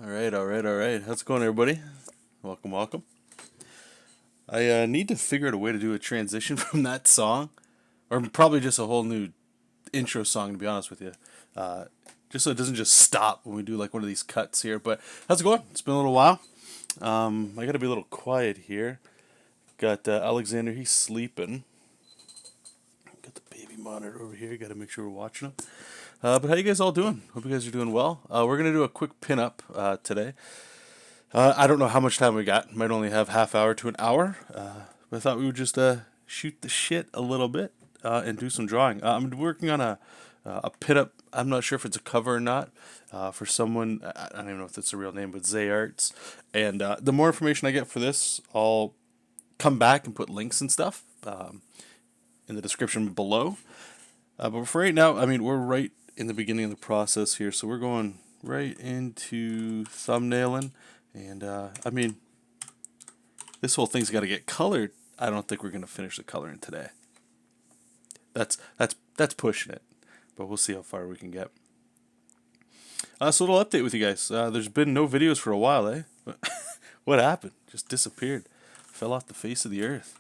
All right. How's it going, everybody? Welcome, welcome. I need to figure out a way to do a transition from that song, or probably just a whole new intro song, to be honest with you. Uh, just so it doesn't just stop when we do like one of these cuts here. But how's it going? It's been a little while. I got to be a little quiet here. Got Alexander, he's sleeping. Got the baby monitor over here. Got to make sure we're watching him. But how you guys all doing? Hope you guys are doing well. We're gonna do a quick pinup today. I don't know how much time we got. Might only have half hour to an hour. But I thought we would just shoot the shit a little bit and do some drawing. I'm working on a pinup. I'm not sure if it's a cover or not. For someone, I don't even know if it's a real name, but Zay Arts. And the more information I get for this, I'll come back and put links and stuff in the description below. But for right now, I mean, we're right in the beginning of the process here, so we're going right into thumbnailing. And I mean, this whole thing's got to get colored. I don't think we're gonna finish the coloring today. That's pushing it, but we'll see how far we can get. So a little update with you guys. There's been no videos for a while, eh? What happened? Just disappeared. Fell off the face of the earth.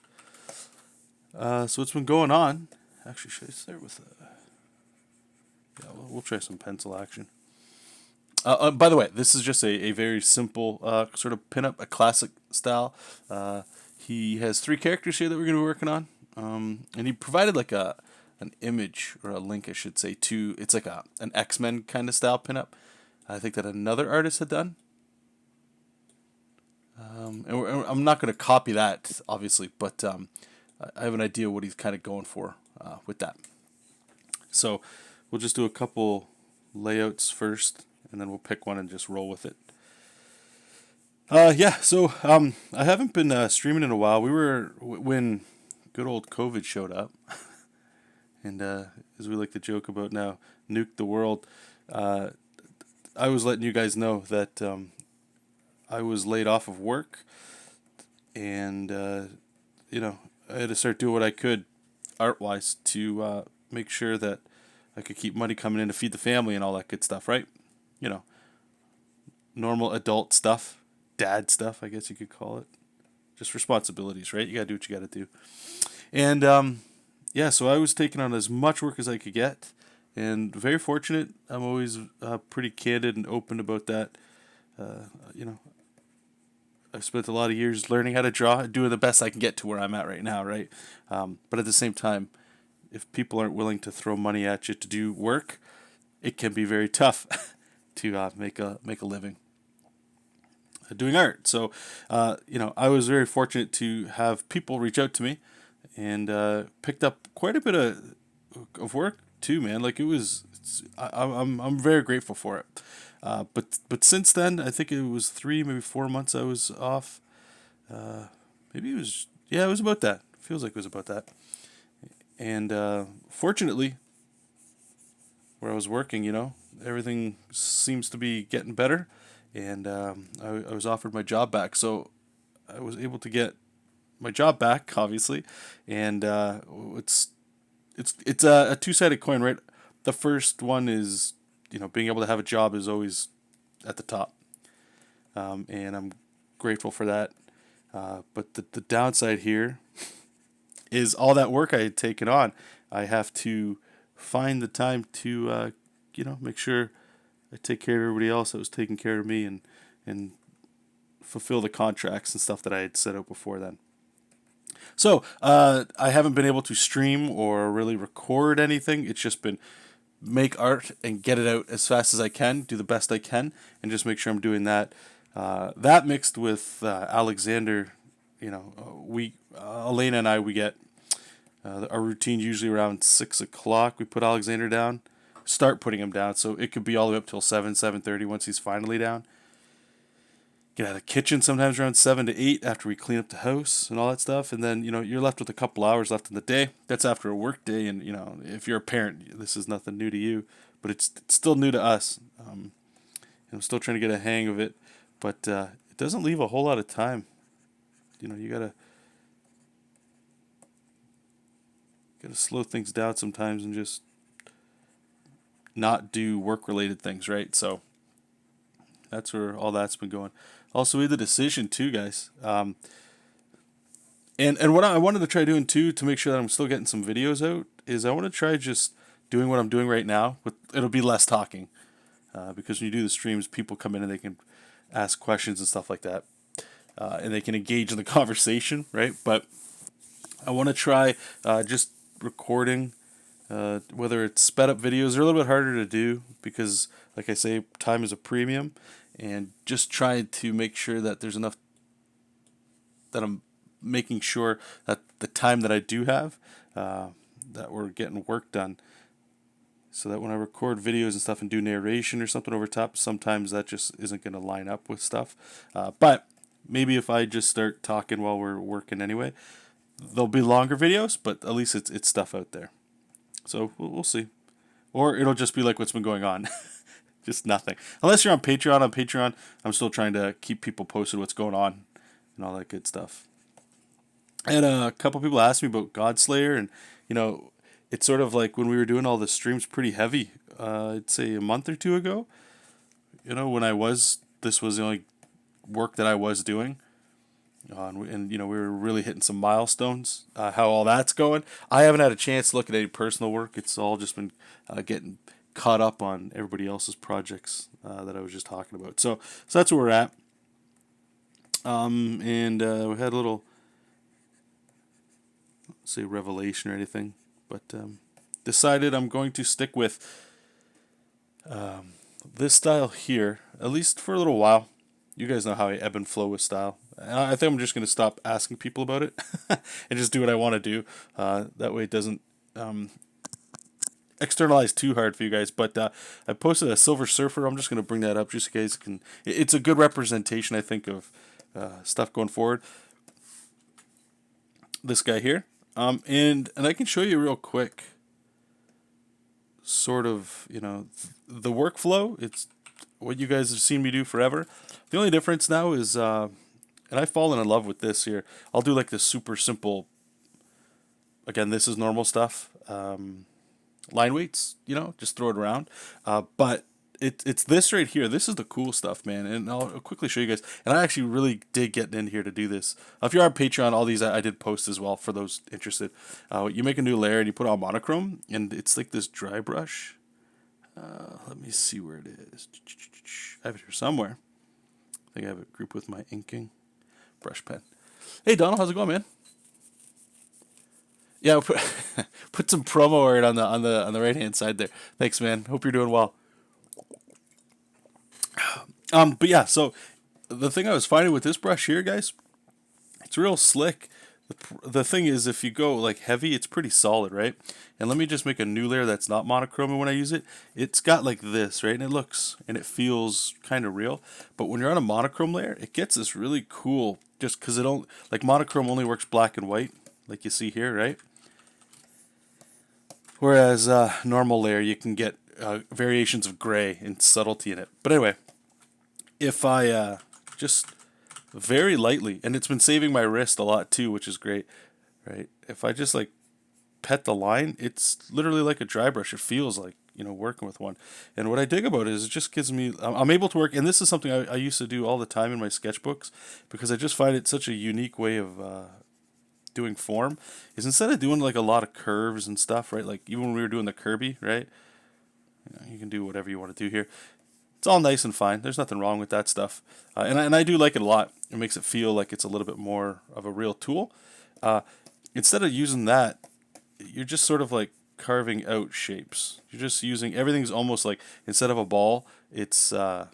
So what's been going on? Actually, should I start with? Yeah, we'll try some pencil action. By the way, this is just a very simple sort of pinup, a classic style. He has three characters here that we're going to be working on, and he provided like an image or a link, I should say, to it's like an X-Men kind of style pinup. I think that another artist had done. And I'm not going to copy that, obviously, but I have an idea what he's kind of going for with that. So we'll just do a couple layouts first, and then we'll pick one and just roll with it. Yeah, so I haven't been streaming in a while. We were when good old COVID showed up, and as we like to joke about now, nuked the world. I was letting you guys know that I was laid off of work, and I had to start doing what I could art-wise to make sure that I could keep money coming in to feed the family and all that good stuff, right? You know, normal adult stuff, dad stuff, I guess you could call it. Just responsibilities, right? You gotta do what you gotta do. And yeah, so I was taking on as much work as I could get, and very fortunate. I'm always pretty candid and open about that. You know, I've spent a lot of years learning how to draw, doing the best I can get to where I'm at right now, right? But at the same time, if people aren't willing to throw money at you to do work, it can be very tough to make a living doing art. So, I was very fortunate to have people reach out to me and picked up quite a bit of work too, man. Like I'm very grateful for it. But since then, I think it was 3, maybe 4 months I was off. Maybe it was, yeah, it was about that. Feels like it was about that. And fortunately, where I was working, everything seems to be getting better, and I was offered my job back, so I was able to get my job back, obviously, and it's a two-sided coin, right? The first one is being able to have a job is always at the top, and I'm grateful for that. But the downside here is all that work I had taken on. I have to find the time to make sure I take care of everybody else that was taking care of me, and fulfill the contracts and stuff that I had set out before then. So I haven't been able to stream or really record anything. It's just been make art and get it out as fast as I can, do the best I can, and just make sure I'm doing that. That mixed with Alexander, Elena and I, we get our routine usually around 6 o'clock. We put Alexander down, start putting him down, so it could be all the way up till 7:30 once he's finally down. Get out of the kitchen sometimes around 7 to 8 after we clean up the house and all that stuff, and then you're left with a couple hours left in the day. That's after a work day, and if you're a parent, this is nothing new to you, but it's still new to us. And I'm still trying to get a hang of it, but it doesn't leave a whole lot of time. You gotta slow things down sometimes and just not do work related things, right? So That's where all that's been going. Also, we had the decision too, guys. And what I wanted to try doing too to make sure that I'm still getting some videos out is I want to try just doing what I'm doing right now. With it'll be less talking, because when you do the streams, people come in and they can ask questions and stuff like that, and they can engage in the conversation, right? But I want to try just recording, whether it's sped up videos. They're a little bit harder to do because, like I say, time is a premium, and just try to make sure that there's enough that I'm making sure that the time that I do have, that we're getting work done, so that when I record videos and stuff and do narration or something over top, sometimes that just isn't going to line up with stuff. But maybe if I just start talking while we're working anyway, there'll be longer videos, but at least it's stuff out there. So we'll see. Or it'll just be like what's been going on. Just nothing. Unless you're on Patreon. On Patreon, I'm still trying to keep people posted what's going on and all that good stuff. And a couple people asked me about Godslayer, and it's sort of like when we were doing all the streams pretty heavy. I'd say a month or two ago. When this was the only work that I was doing, and we were really hitting some milestones. How all that's going, I haven't had a chance to look at any personal work. It's all just been getting caught up on everybody else's projects that I was just talking about. So that's where we're at. And we had a little, say, revelation or anything, but decided I'm going to stick with this style here, at least for a little while. You guys know how I ebb and flow with style. I think I'm just going to stop asking people about it and just do what I want to do. That way it doesn't externalize too hard for you guys. But I posted a Silver Surfer. I'm just going to bring that up just in case it's a good representation, I think, of stuff going forward. This guy here. And I can show you real quick sort of, the workflow. It's what you guys have seen me do forever. The only difference now is, and I've fallen in love with this here. I'll do like this super simple, again, this is normal stuff. Line weights, just throw it around. But it's this right here. This is the cool stuff, man. And I'll quickly show you guys. And I actually really did get in here to do this. If you're on Patreon, all these I did post as well for those interested. You make a new layer and you put on monochrome, and it's like this dry brush. Let me see where it is. I have it here somewhere. I think I have it grouped with my inking brush pen. Hey Donald, how's it going, man? Yeah, put some promo art on the right hand side there. Thanks, man. Hope you're doing well. But yeah, so the thing I was finding with this brush here, guys, it's real slick. The thing is, if you go like heavy, it's pretty solid, right? And let me just make a new layer that's not monochrome when I use it. It's got like this, right? And it looks and it feels kind of real. But when you're on a monochrome layer, it gets this really cool, just because it don't, like, monochrome only works black and white, like you see here, right? Whereas normal layer, you can get variations of gray and subtlety in it. But anyway, if I just very lightly, and it's been saving my wrist a lot too, which is great, right? If I just like pet the line, it's literally like a dry brush. It feels like, working with one. And what I dig about it is it just gives me, I'm able to work, and this is something I used to do all the time in my sketchbooks, because I just find it such a unique way of doing form, is instead of doing like a lot of curves and stuff, right? Like even when we were doing the Kirby, right? You can do whatever you want to do here. It's all nice and fine. There's nothing wrong with that stuff. And I do like it a lot. It makes it feel like it's a little bit more of a real tool. Instead of using that, you're just sort of like carving out shapes. You're just using, everything's almost like, instead of a ball, it's, what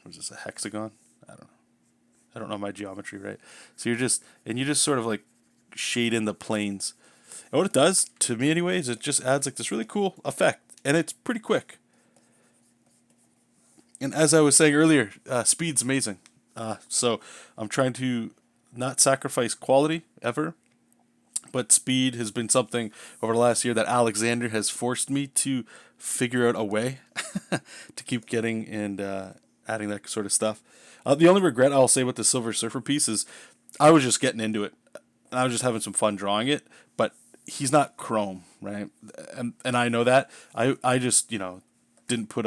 is this, a hexagon? I don't know my geometry, right? So you just sort of like shade in the planes. And what it does, to me anyways, it just adds like this really cool effect. And it's pretty quick. And as I was saying earlier, speed's amazing. So I'm trying to not sacrifice quality ever, but speed has been something over the last year that Alexander has forced me to figure out a way to keep getting and adding that sort of stuff. The only regret I'll say with the Silver Surfer piece is I was just getting into it. I was just having some fun drawing it, but he's not chrome, right? And I know that. I just, didn't put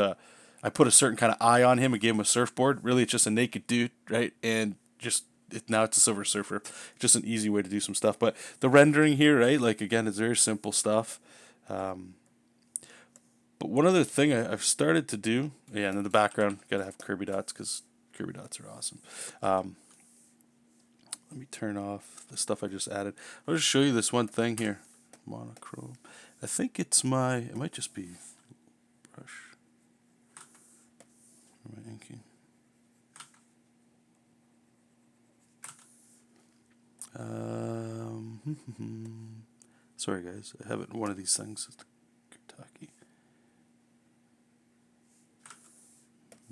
I put a certain kind of eye on him and gave him a surfboard. Really, it's just a naked dude, right? And just now it's a Silver Surfer. Just an easy way to do some stuff. But the rendering here, right? Like again, it's very simple stuff. But one other thing I've started to do, yeah, and in the background, gotta have Kirby dots because Kirby dots are awesome. Let me turn off the stuff I just added. I'll just show you this one thing here. Monochrome. I think it might just be brush. Am I inking? Sorry guys, I have one of these things. Kentucky.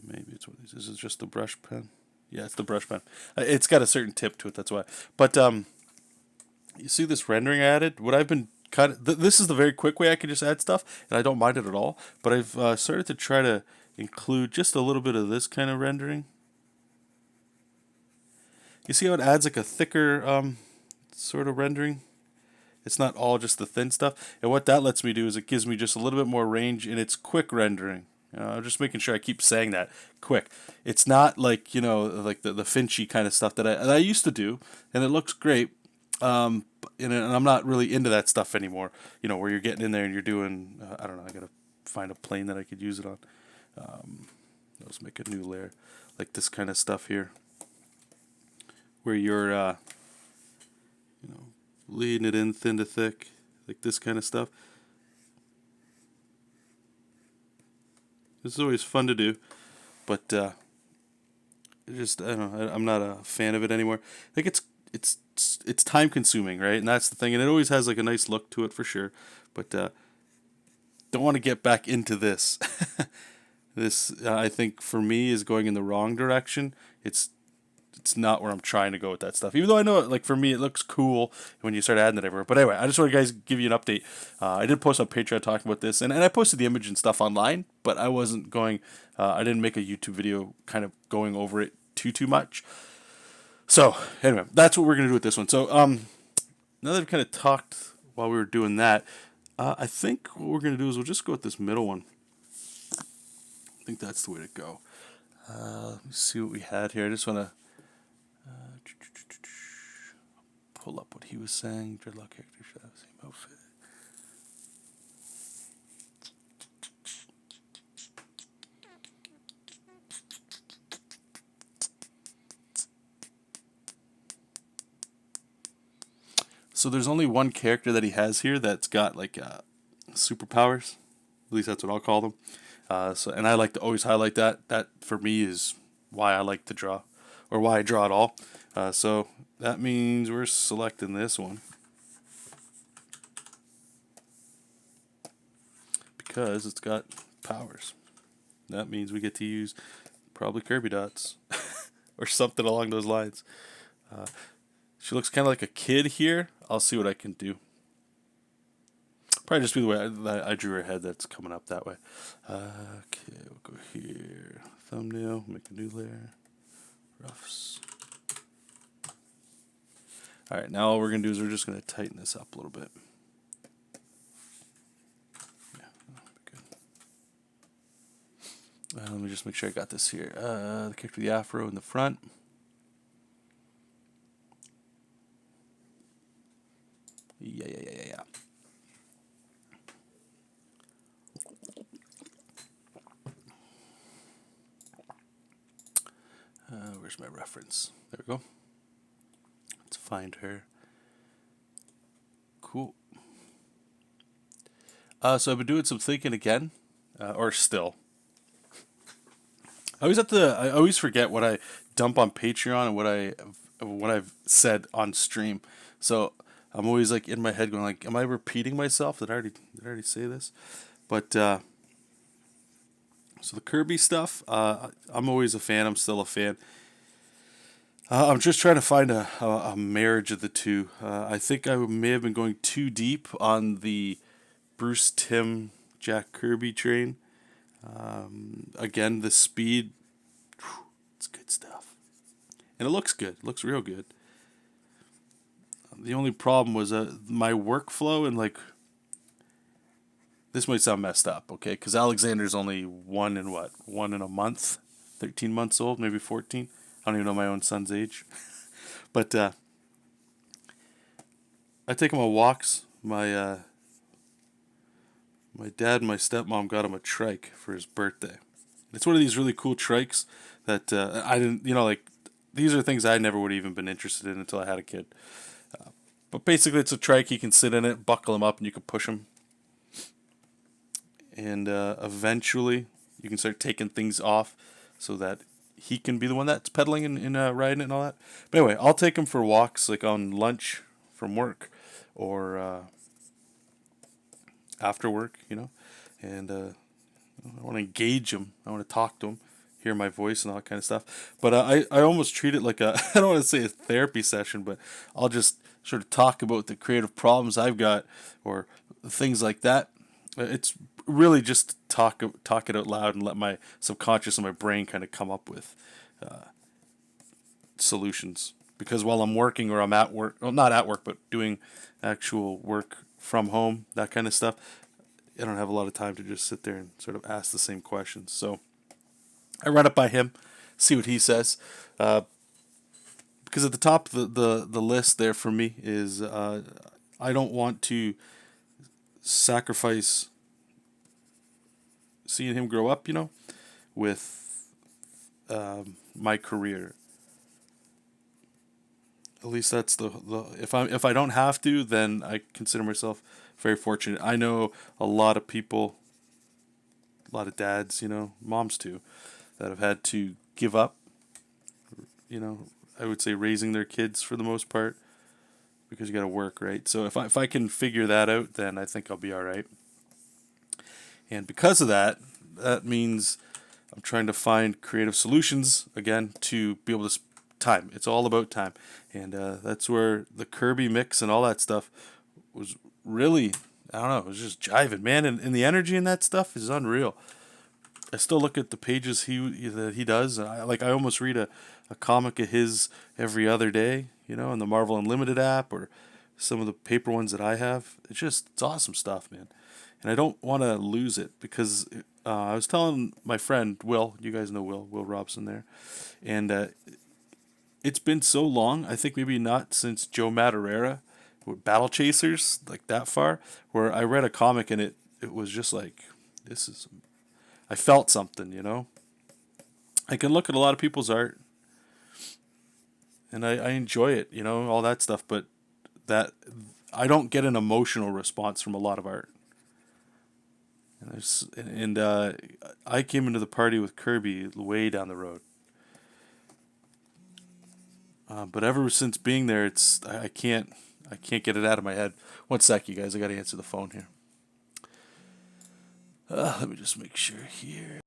Maybe it's one of these. This is just the brush pen. Yeah, it's the brush pen. It's got a certain tip to it, that's why. But you see this rendering I added? What I've been this is the very quick way I can just add stuff, and I don't mind it at all. But I've started to try to include just a little bit of this kind of rendering. You see how it adds like a thicker sort of rendering? It's not all just the thin stuff. And what that lets me do is it gives me just a little bit more range, and it's quick rendering. I'm just making sure I keep saying that. Quick. It's not like, like the Finchy kind of stuff that I used to do, and it looks great. And I'm not really into that stuff anymore. Where you're getting in there and you're doing, I don't know, I got to find a plane that I could use it on. Let's make a new layer. Like this kind of stuff here. Where you're, leading it in thin to thick. Like this kind of stuff. This is always fun to do, but I don't know. I'm not a fan of it anymore. Like it's time consuming, right? And that's the thing. And it always has like a nice look to it for sure. But don't want to get back into this. This I think for me is going in the wrong direction. It's not where I'm trying to go with that stuff. Even though I know, like for me, it looks cool when you start adding it everywhere. But anyway, I just want to guys give you an update. I did post on Patreon talking about this, and I posted the image and stuff online, but I wasn't going. I didn't make a YouTube video kind of going over it too much. So anyway, that's what we're gonna do with this one. So now that I've kind of talked while we were doing that, I think what we're gonna do is we'll just go with this middle one. I think that's the way to go. Let me see what we had here. I just want to pull up what he was saying. Dreadlock character should have the same outfit. So there's only one character that he has here that's got like superpowers. At least that's what I'll call them. And I like to always highlight that. That for me is why I like to draw, or why I draw at all. So that means we're selecting this one because it's got powers. That means we get to use probably Kirby dots or something along those lines. She looks kind of like a kid here. I'll see what I can do. Probably just be the way I drew her head that's coming up that way. Okay, we'll go here. Thumbnail, make a new layer. Roughs. Alright, now all we're going to do is we're just going to tighten this up a little bit. Yeah, that'll be good. Let me just make sure I got this here. The character with the afro in the front. Yeah. Where's my reference? There we go. Let's find her. Cool. So I've been doing some thinking again, or still. I always forget what I dump on Patreon and what I've said on stream. So I'm always like in my head going like, am I repeating myself? Did I already say this? But so the Kirby stuff, I'm always a fan. I'm still a fan. I'm just trying to find a marriage of the two. I think I may have been going too deep on the Bruce Timm Jack Kirby train. Again, the speed, it's good stuff. And it looks good. It looks real good. The only problem was my workflow and like this might sound messed up, okay? Because Alexander's only one in what? One in a month? 13 months old, maybe 14. I don't even know my own son's age. But I take him on walks. My dad and my stepmom got him a trike for his birthday. It's one of these really cool trikes that I didn't, like, these are things I never would have even been interested in until I had a kid. But basically, it's a trike. You can sit in it, buckle him up, and you can push him. And eventually, you can start taking things off so that he can be the one that's pedaling and riding it and all that. But anyway, I'll take him for walks, like on lunch from work or after work, and I want to engage him. I want to talk to him, hear my voice and all that kind of stuff. But I almost treat it like a, I don't want to say a therapy session, but I'll just sort of talk about the creative problems I've got or things like that. It's really just talk it out loud and let my subconscious and my brain kind of come up with solutions. Because while I'm working or I'm at work, well, not at work, but doing actual work from home, that kind of stuff, I don't have a lot of time to just sit there and sort of ask the same questions. So I run it by him, see what he says. Because at the top of the list there for me is I don't want to sacrifice seeing him grow up, with my career. At least that's the if I don't have to, then I consider myself very fortunate. I know a lot of people, a lot of dads, moms too, that have had to give up. I would say raising their kids for the most part because you got to work, right? So if I can figure that out, then I think I'll be all right. And because of that, that means I'm trying to find creative solutions again to be able to time. It's all about time, and that's where the Kirby mix and all that stuff was really. I don't know. It was just jiving, man, and the energy in that stuff is unreal. I still look at the pages that he does, and I almost read a comic of his every other day, on the Marvel Unlimited app or some of the paper ones that I have. It's awesome stuff, man. And I don't want to lose it because I was telling my friend Will, you guys know Will Robson there, and it's been so long. I think maybe not since Joe Madureira with Battle Chasers, like that far, where I read a comic and it was just like this is. I felt something. I can look at a lot of people's art and I enjoy it, all that stuff, but that I don't get an emotional response from a lot of art. And I came into the party with Kirby way down the road. But ever since being there, I can't get it out of my head. One sec, you guys. I got to answer the phone here. Let me just make sure here.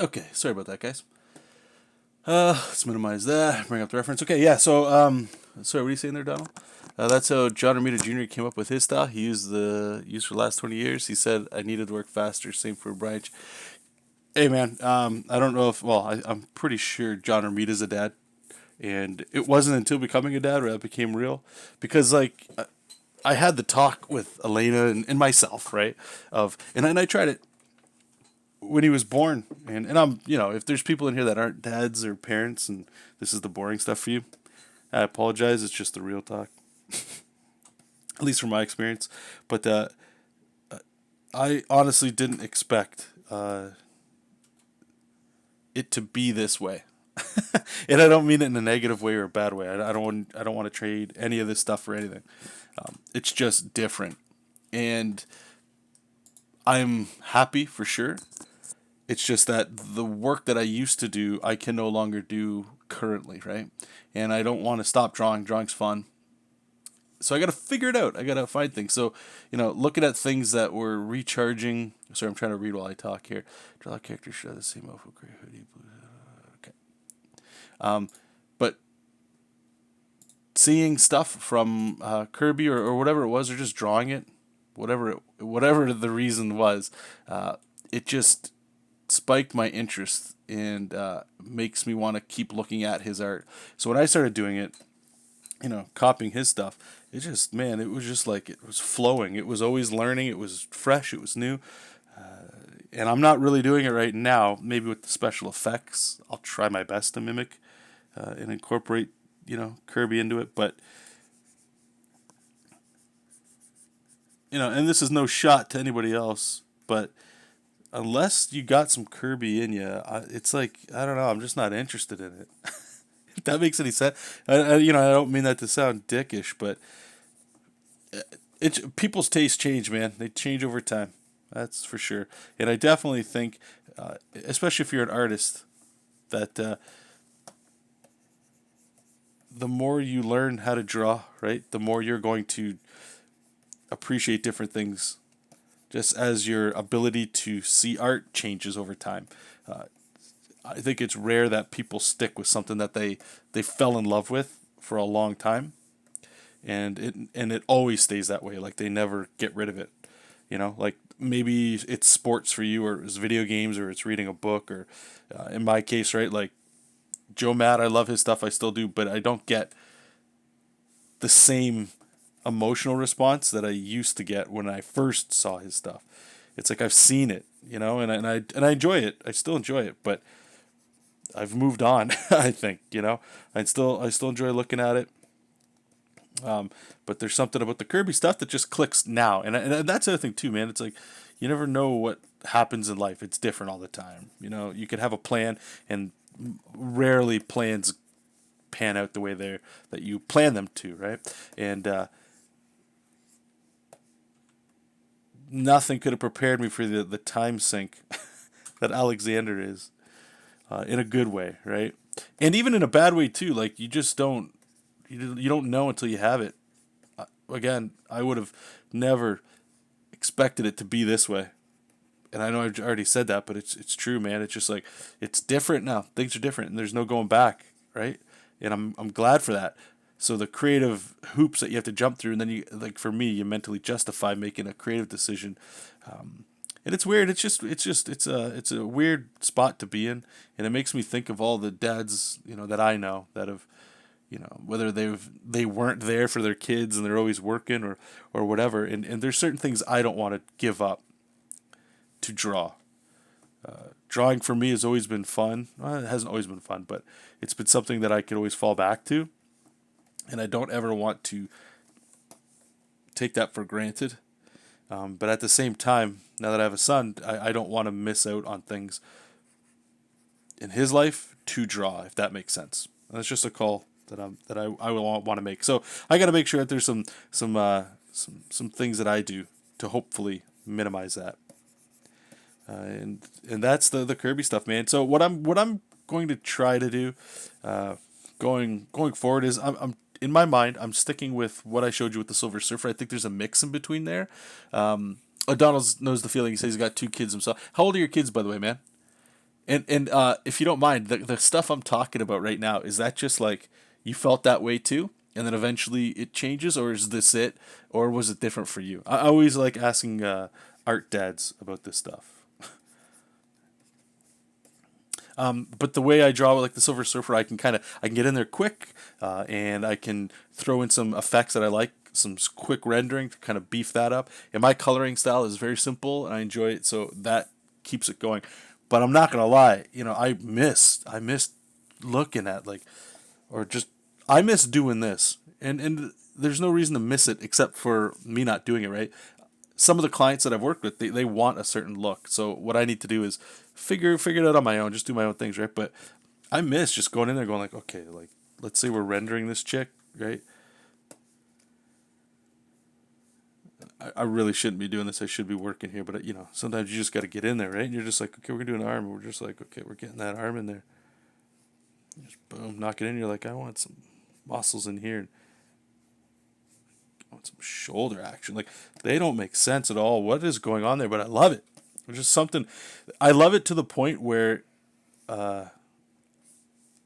Okay, sorry about that, guys. Let's minimize that. Bring up the reference. Okay, yeah. So, sorry, what are you saying there, Donald? That's how John Romita Jr. came up with his style. He used for the last 20 years. He said, "I needed to work faster." Same for Brian. Hey, man. I don't know if. Well, I'm pretty sure John Romita's a dad, and it wasn't until becoming a dad where that became real, because like I had the talk with Elena and myself, right? And I tried it when he was born, and I'm, if there's people in here that aren't dads or parents, and this is the boring stuff for you, I apologize. It's just the real talk, at least from my experience. But I honestly didn't expect it to be this way, and I don't mean it in a negative way or a bad way. I don't want to trade any of this stuff for anything. It's just different, and I'm happy for sure. It's just that the work that I used to do, I can no longer do currently, right? And I don't want to stop drawing. Drawing's fun. So I got to figure it out. I got to find things. So, looking at things that were recharging. Sorry, I'm trying to read while I talk here. Draw characters show the same outfit, gray hoodie, blue. Okay. But seeing stuff from Kirby or whatever it was, or just drawing it, whatever the reason was, it just spiked my interest and makes me want to keep looking at his art. So when I started doing it, copying his stuff, it just, man, it was just like it was flowing. It was always learning. It was fresh. It was new. And I'm not really doing it right now. Maybe with the special effects, I'll try my best to mimic and incorporate, Kirby into it. But, and this is no shot to anybody else, but unless you got some Kirby in you, it's like, I don't know, I'm just not interested in it. If that makes any sense. I don't mean that to sound dickish, but people's tastes change, man. They change over time. That's for sure. And I definitely think, especially if you're an artist, that the more you learn how to draw, right, the more you're going to appreciate different things, just as your ability to see art changes over time. I think it's rare that people stick with something that they fell in love with for a long time, and it always stays that way. Like they never get rid of it. Like maybe it's sports for you, or it's video games, or it's reading a book, or in my case, right, like Joe Matt, I love his stuff, I still do, but I don't get the same emotional response that I used to get when I first saw his stuff. It's like I've seen it, and I enjoy it. I still enjoy it, but I've moved on. I think I still enjoy looking at it. But there's something about the Kirby stuff that just clicks now, and that's the other thing too, man. It's like you never know what happens in life. It's different all the time. You could have a plan, and rarely plans pan out the way that you plan them to, right? And nothing could have prepared me for the time sink that Alexander is, in a good way, right? And even in a bad way too. Like you just you don't know until you have it. Again, I would have never expected it to be this way. And I know I've already said that, but it's true, man. It's just like it's different now. Things are different, and there's no going back, right? And I'm glad for that. So the creative hoops that you have to jump through, and then for me, you mentally justify making a creative decision. And it's weird. It's a weird spot to be in, and it makes me think of all the dads, that I know that have, whether they weren't there for their kids and they're always working or whatever. And there's certain things I don't want to give up to draw. Drawing for me has always been fun. Well, it hasn't always been fun, but it's been something that I could always fall back to, and I don't ever want to take that for granted. But at the same time, now that I have a son, I don't want to miss out on things in his life to draw, if that makes sense. And that's just a call that I will want to make. So I got to make sure that there's some things that I do to hopefully minimize that. And that's the Kirby stuff, man. So what I'm going to try to do, going forward is I'm in my mind I'm sticking with what I showed you with the Silver Surfer. I think there's a mix in between there. Donald knows the feeling. He says he's got 2 kids himself. How old are your kids, by the way, man? And if you don't mind, the stuff I'm talking about right now, is that just like you felt that way too, and then eventually it changes, or is this it, or was it different for you? I always like asking art dads about this stuff. But the way I draw like the Silver Surfer, I can get in there quick, and I can throw in some effects that I like, some quick rendering to kind of beef that up. And my coloring style is very simple, and I enjoy it, so that keeps it going. But I'm not gonna lie, I missed looking at like, or just I miss doing this, and there's no reason to miss it except for me not doing it right. Some of the clients that I've worked with, they want a certain look. So what I need to do is figure it out on my own, just do my own things, right? But I miss just going in there going like, okay, like let's say we're rendering this chick, right? I really shouldn't be doing this. I should be working here, but sometimes you just got to get in there, right? And you're just like, okay, we're gonna do an arm. And we're just like, okay, we're getting that arm in there. Just boom, knock it in. You're like, I want some muscles in here. I want some shoulder action. Like they don't make sense at all. What is going on there? But I love it. It's just something. I love it to the point where, and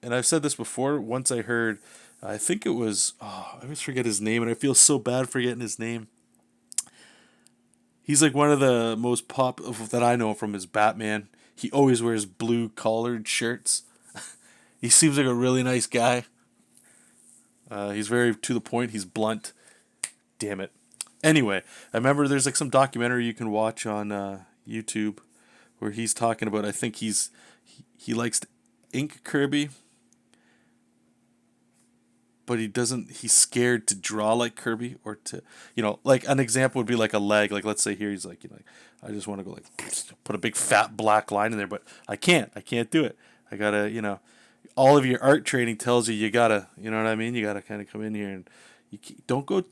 I've said this before. Once I heard, I think it was. Oh, I always forget his name, and I feel so bad forgetting his name. He's like one of the most pop that I know from his Batman. He always wears blue collared shirts. He seems like a really nice guy. He's very to the point. He's blunt. Damn it. Anyway, I remember there's like some documentary you can watch on YouTube where he's talking about. I think he likes to ink Kirby, but he doesn't. He's scared to draw like Kirby, or to like an example would be like a leg. Like let's say here he's like I just want to go like put a big fat black line in there, but I can't. I can't do it. I gotta all of your art training tells you gotta what I mean. You gotta kind of come in here and don't go.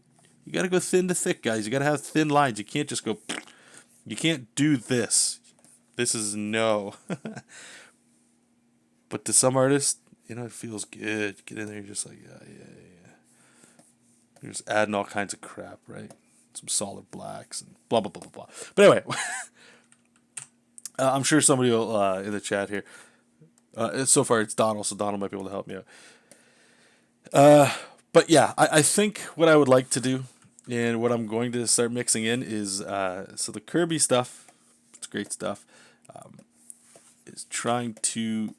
You gotta go thin to thick, guys. You gotta have thin lines. You can't just go. You can't do this. This is no. But to some artists, it feels good. Get in there, you're just like, yeah. You're just adding all kinds of crap, right? Some solid blacks and blah, blah, blah, blah, blah. But anyway, I'm sure somebody will, in the chat here, so far it's Donald, so Donald might be able to help me out. But yeah, I think what I would like to do and what I'm going to start mixing in is, so the Kirby stuff, it's great stuff, is trying to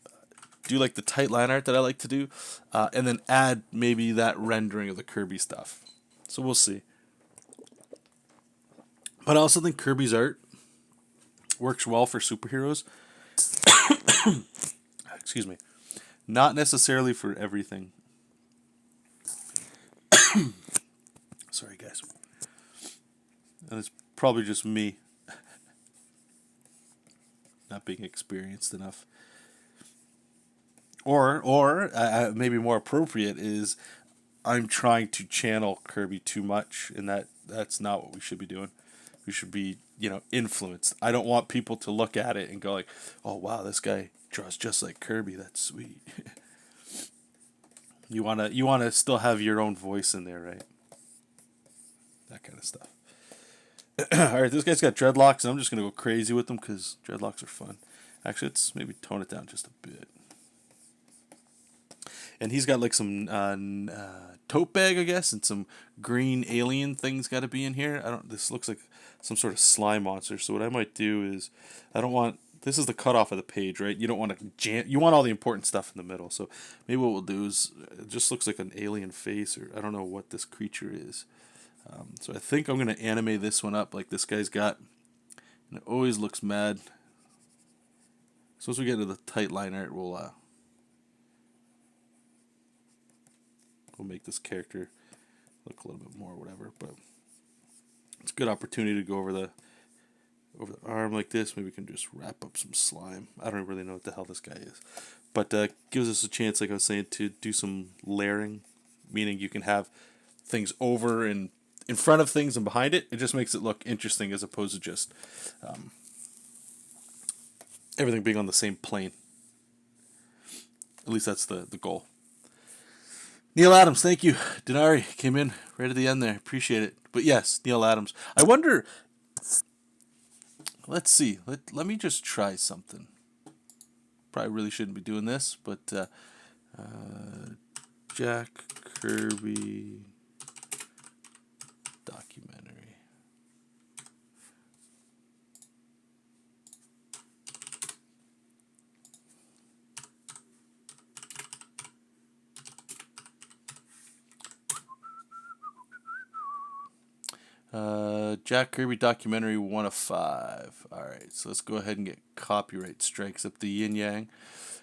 do like the tight line art that I like to do, and then add maybe that rendering of the Kirby stuff. So we'll see. But I also think Kirby's art works well for superheroes. Excuse me. Not necessarily for everything. Sorry, guys. And it's probably just me not being experienced enough. Or maybe more appropriate is I'm trying to channel Kirby too much, and that's not what we should be doing. We should be, influenced. I don't want people to look at it and go like, "Oh wow, this guy draws just like Kirby. That's sweet." You wanna still have your own voice in there, right? That kind of stuff. All right, this guy's got dreadlocks, and I'm just gonna go crazy with them because dreadlocks are fun. Actually, let's maybe tone it down just a bit. And he's got like some tote bag, I guess, and some green alien things got to be in here. This looks like some sort of slime monster. So what I might do is, I don't want. This is the cutoff of the page, right? You don't want to jam. You want all the important stuff in the middle. So maybe what we'll do is, it just looks like an alien face, or I don't know what this creature is. So I think I'm gonna animate this one up like this guy's got. And it always looks mad. So as we get to the tight line art, we'll make this character look a little bit more, whatever. But it's a good opportunity to go over the arm like this. Maybe we can just wrap up some slime. I don't really know what the hell this guy is, but gives us a chance, like I was saying, to do some layering, meaning you can have things over and in front of things and behind it. It just makes it look interesting as opposed to just everything being on the same plane. At least that's the goal. Neil Adams, thank you. Denari came in right at the end there. Appreciate it. But yes, Neil Adams. I wonder. Let's see. Let me just try something. probably really shouldn't be doing this, but Jack Kirby documentary. Jack Kirby documentary 1 of 5. All right, so let's go ahead and get copyright strikes up the yin yang.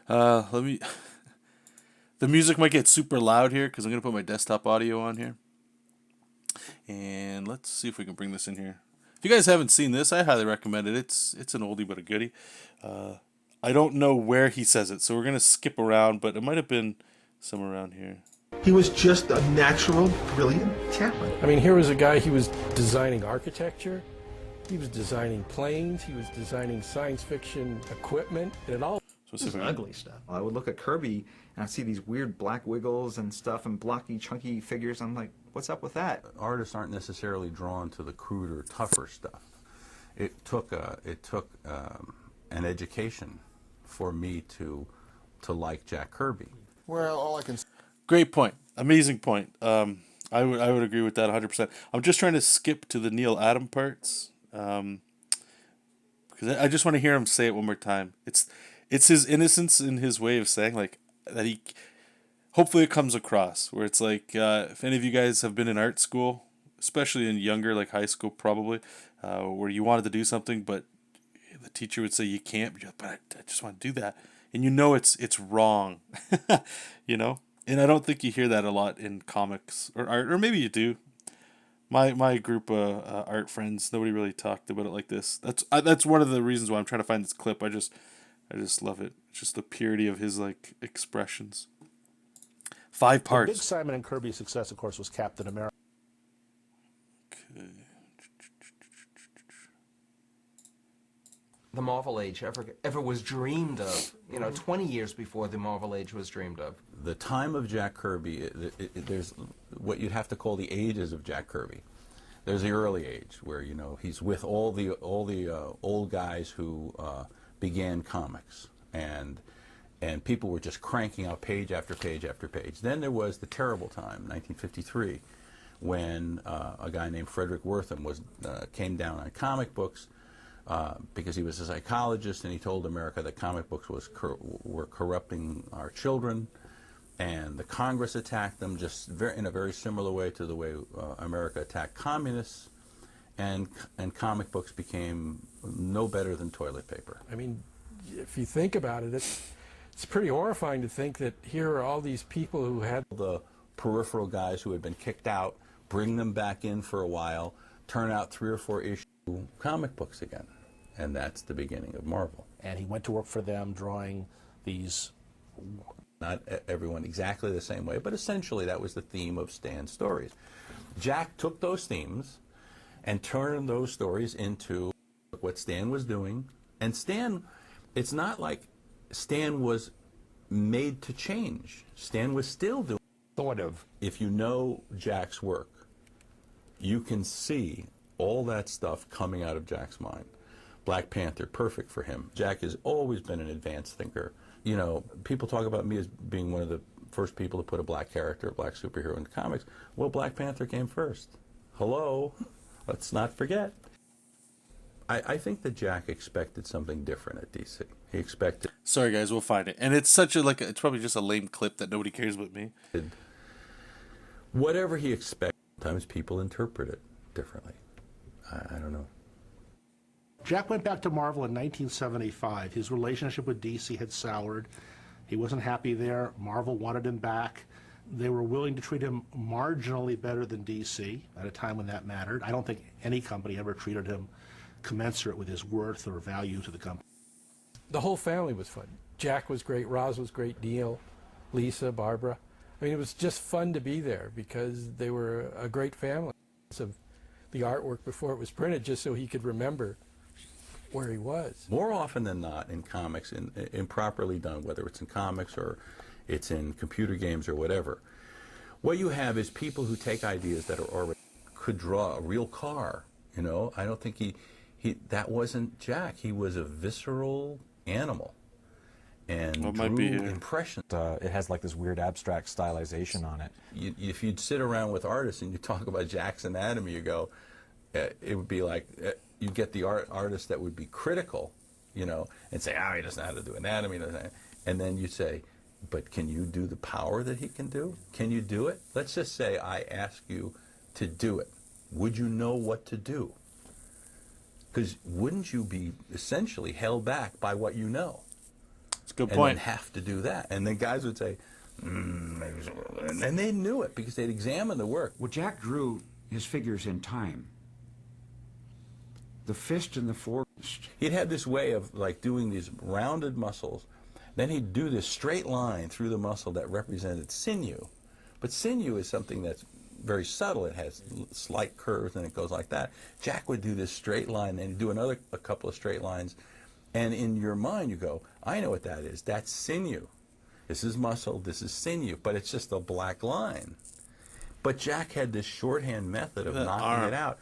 Let me. The music might get super loud here because I'm gonna put my desktop audio on here, and let's see if we can bring this in here. If you guys haven't seen this, I highly recommend it. It's an oldie but a goodie. I don't know where he says it, so we're gonna skip around, but it might have been somewhere around here. He was just a natural, brilliant talent. I mean, here was a guy, he was designing architecture, he was designing planes, he was designing science fiction equipment, and it all was ugly stuff. I would look at Kirby and I'd see these weird black wiggles and stuff and blocky, chunky figures. I'm like, what's up with that? Artists aren't necessarily drawn to the cruder, tougher stuff. It took an education for me to like Jack Kirby. Well, all I can. Great point. Amazing point. I would agree with that 100%. I'm just trying to skip to the Neil Adam parts because I just want to hear him say it one more time. It's his innocence in his way of saying, like, that he. Hopefully, it comes across where it's like if any of you guys have been in art school, especially in younger, like high school, probably, where you wanted to do something, but the teacher would say you can't. But I just want to do that, and you know it's wrong, you know. And I don't think you hear that a lot in comics or art, or maybe you do. My group of art friends, nobody really talked about it like this. That's one of the reasons why I'm trying to find this clip. I just love it. It's just the purity of his like expressions. 5 parts. The big Simon and Kirby success, of course, was Captain America. Okay. The Marvel Age ever was dreamed of, 20 years before the Marvel Age was dreamed of. The time of Jack Kirby, there's what you'd have to call the ages of Jack Kirby. There's the early age where he's with all the old guys who began comics, and people were just cranking out page after page after page. Then there was the terrible time, 1953, when a guy named Frederick Wortham came down on comic books. Because he was a psychologist, and he told America that comic books were corrupting our children, and the Congress attacked them just in a very similar way to the way America attacked communists, and comic books became no better than toilet paper. I mean, if you think about it, it's pretty horrifying to think that here are all these people who had the peripheral guys who had been kicked out, bring them back in for a while, turn out 3 or 4 issues comic books again, and that's the beginning of Marvel. And he went to work for them drawing these. Not everyone exactly the same way, but essentially that was the theme of Stan's stories. Jack took those themes and turned those stories into what Stan was doing, and Stan, it's not like Stan was made to change. Stan was still doing Sort of. If you know Jack's work, you can see all that stuff coming out of Jack's mind. Black Panther, perfect for him. Jack has always been an advanced thinker. People talk about me as being one of the first people to put a black character, a black superhero in comics. Well, Black Panther came first. Hello? Let's not forget. I think that Jack expected something different at DC. He expected... Sorry, guys, we'll find it. And it's such it's probably just a lame clip that nobody cares about me. Whatever he expected, sometimes people interpret it differently. I don't know. Jack went back to Marvel in 1975. His relationship with DC had soured. He wasn't happy there. Marvel wanted him back. They were willing to treat him marginally better than DC at a time when that mattered. I don't think any company ever treated him commensurate with his worth or value to the company. the whole family was fun. Jack was great, Roz was great, Neil, Lisa, Barbara. I mean, it was just fun to be there because they were a great family. Of the artwork before it was printed, just so he could remember where he was. More often than not in comics, improperly done, whether it's in comics or it's in computer games or whatever, what you have is people who take ideas that are already, could draw a real car, you know. I don't think that wasn't Jack. He was a visceral animal. and Well, it might be drew here. impressions. It has like this weird abstract stylization on it. If you'd sit around with artists and you talk about Jack's anatomy, you go, it would be like you get the artist that would be critical, you know, and say, he doesn't know how to do anatomy, and then you say, but can you do the power that he can do? Can you do it? Let's just say I ask you to do it. Would you know what to do? Because wouldn't you be essentially held back by what you know? It's a good And point. then have to do that. And then guys would say, maybe so. And they knew it because they'd examined the work. Well, Jack drew his figures in time. The fist and the forefist. He'd had this way of like doing these rounded muscles. Then he'd do this straight line through the muscle that represented sinew. But sinew is something that's very subtle. It has slight curves and it goes like that. Jack would do this straight line and he'd do a couple of straight lines. And in your mind you go, I know what that is. That's sinew. This is muscle, this is sinew. But it's just a black line. But Jack had this shorthand method of knocking it out.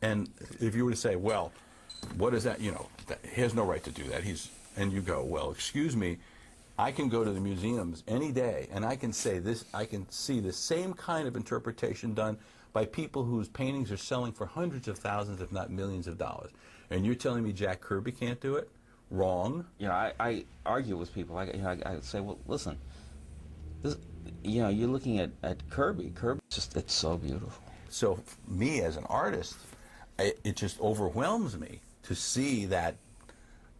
And if you were to say, well, what is that? You know, he has no right to do that. And you go, well, excuse me, I can go to the museums any day and I can say this, I can see the same kind of interpretation done by people whose paintings are selling for hundreds of thousands, if not millions of dollars. And you're telling me Jack Kirby can't do it? Wrong. You know, I argue with people. I say, well, listen, this, you know, you're looking at Kirby. Kirby, it's so beautiful. So me as an artist, it just overwhelms me to see that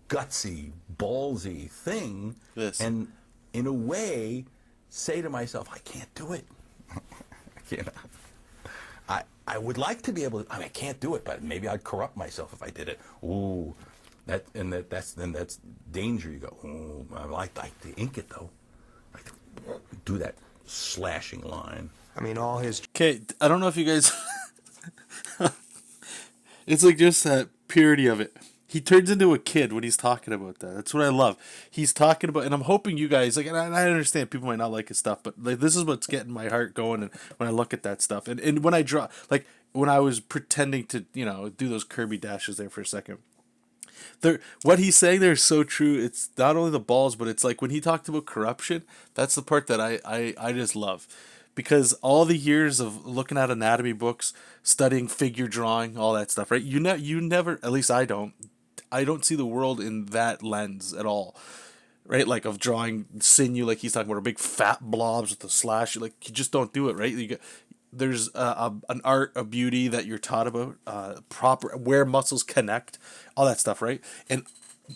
gutsy, ballsy thing, and in a way say to myself, I can't do it. I can't. I would like to be able to. I mean, I can't do it, but maybe I'd corrupt myself if I did it. Ooh, that's danger. You go. Ooh, I like to ink it though. Like to do that slashing line. I mean, all his. Okay, I don't know if you guys. It's like just that purity of it. He turns into a kid when he's talking about that. That's what I love. He's talking about, and I'm hoping you guys like. And I understand people might not like his stuff, but like this is what's getting my heart going. And when I look at that stuff, and when I draw, like when I was pretending to, you know, do those Kirby dashes there for a second. What he's saying there is so true. It's not only the balls, but it's like when he talked about corruption. That's the part that I just love. Because all the years of looking at anatomy books, studying figure drawing, all that stuff, right? You never, at least I don't see the world in that lens at all, right? Like of drawing sinew, like he's talking about, or big fat blobs with the slash. Like you just don't do it, right? There's an art, a beauty that you're taught about, proper where muscles connect, all that stuff, right? And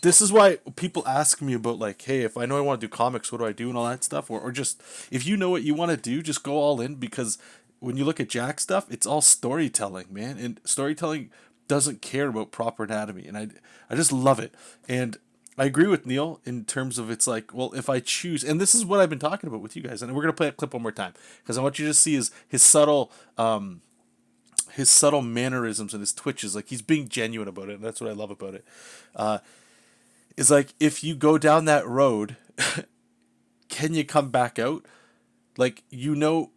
this is why people ask me about like, hey, if I know I want to do comics, what do I do and all that stuff? Or just, if you know what you want to do, just go all in, because when you look at Jack stuff, it's all storytelling, man. And storytelling doesn't care about proper anatomy. And I just love it. And I agree with Neil in terms of it's like, well, if I choose, and this is what I've been talking about with you guys, and we're going to play a clip one more time, because I want you to see his subtle mannerisms and his twitches. Like he's being genuine about it. And that's what I love about it. Is like, if you go down that road, can you come back out? Like, you know,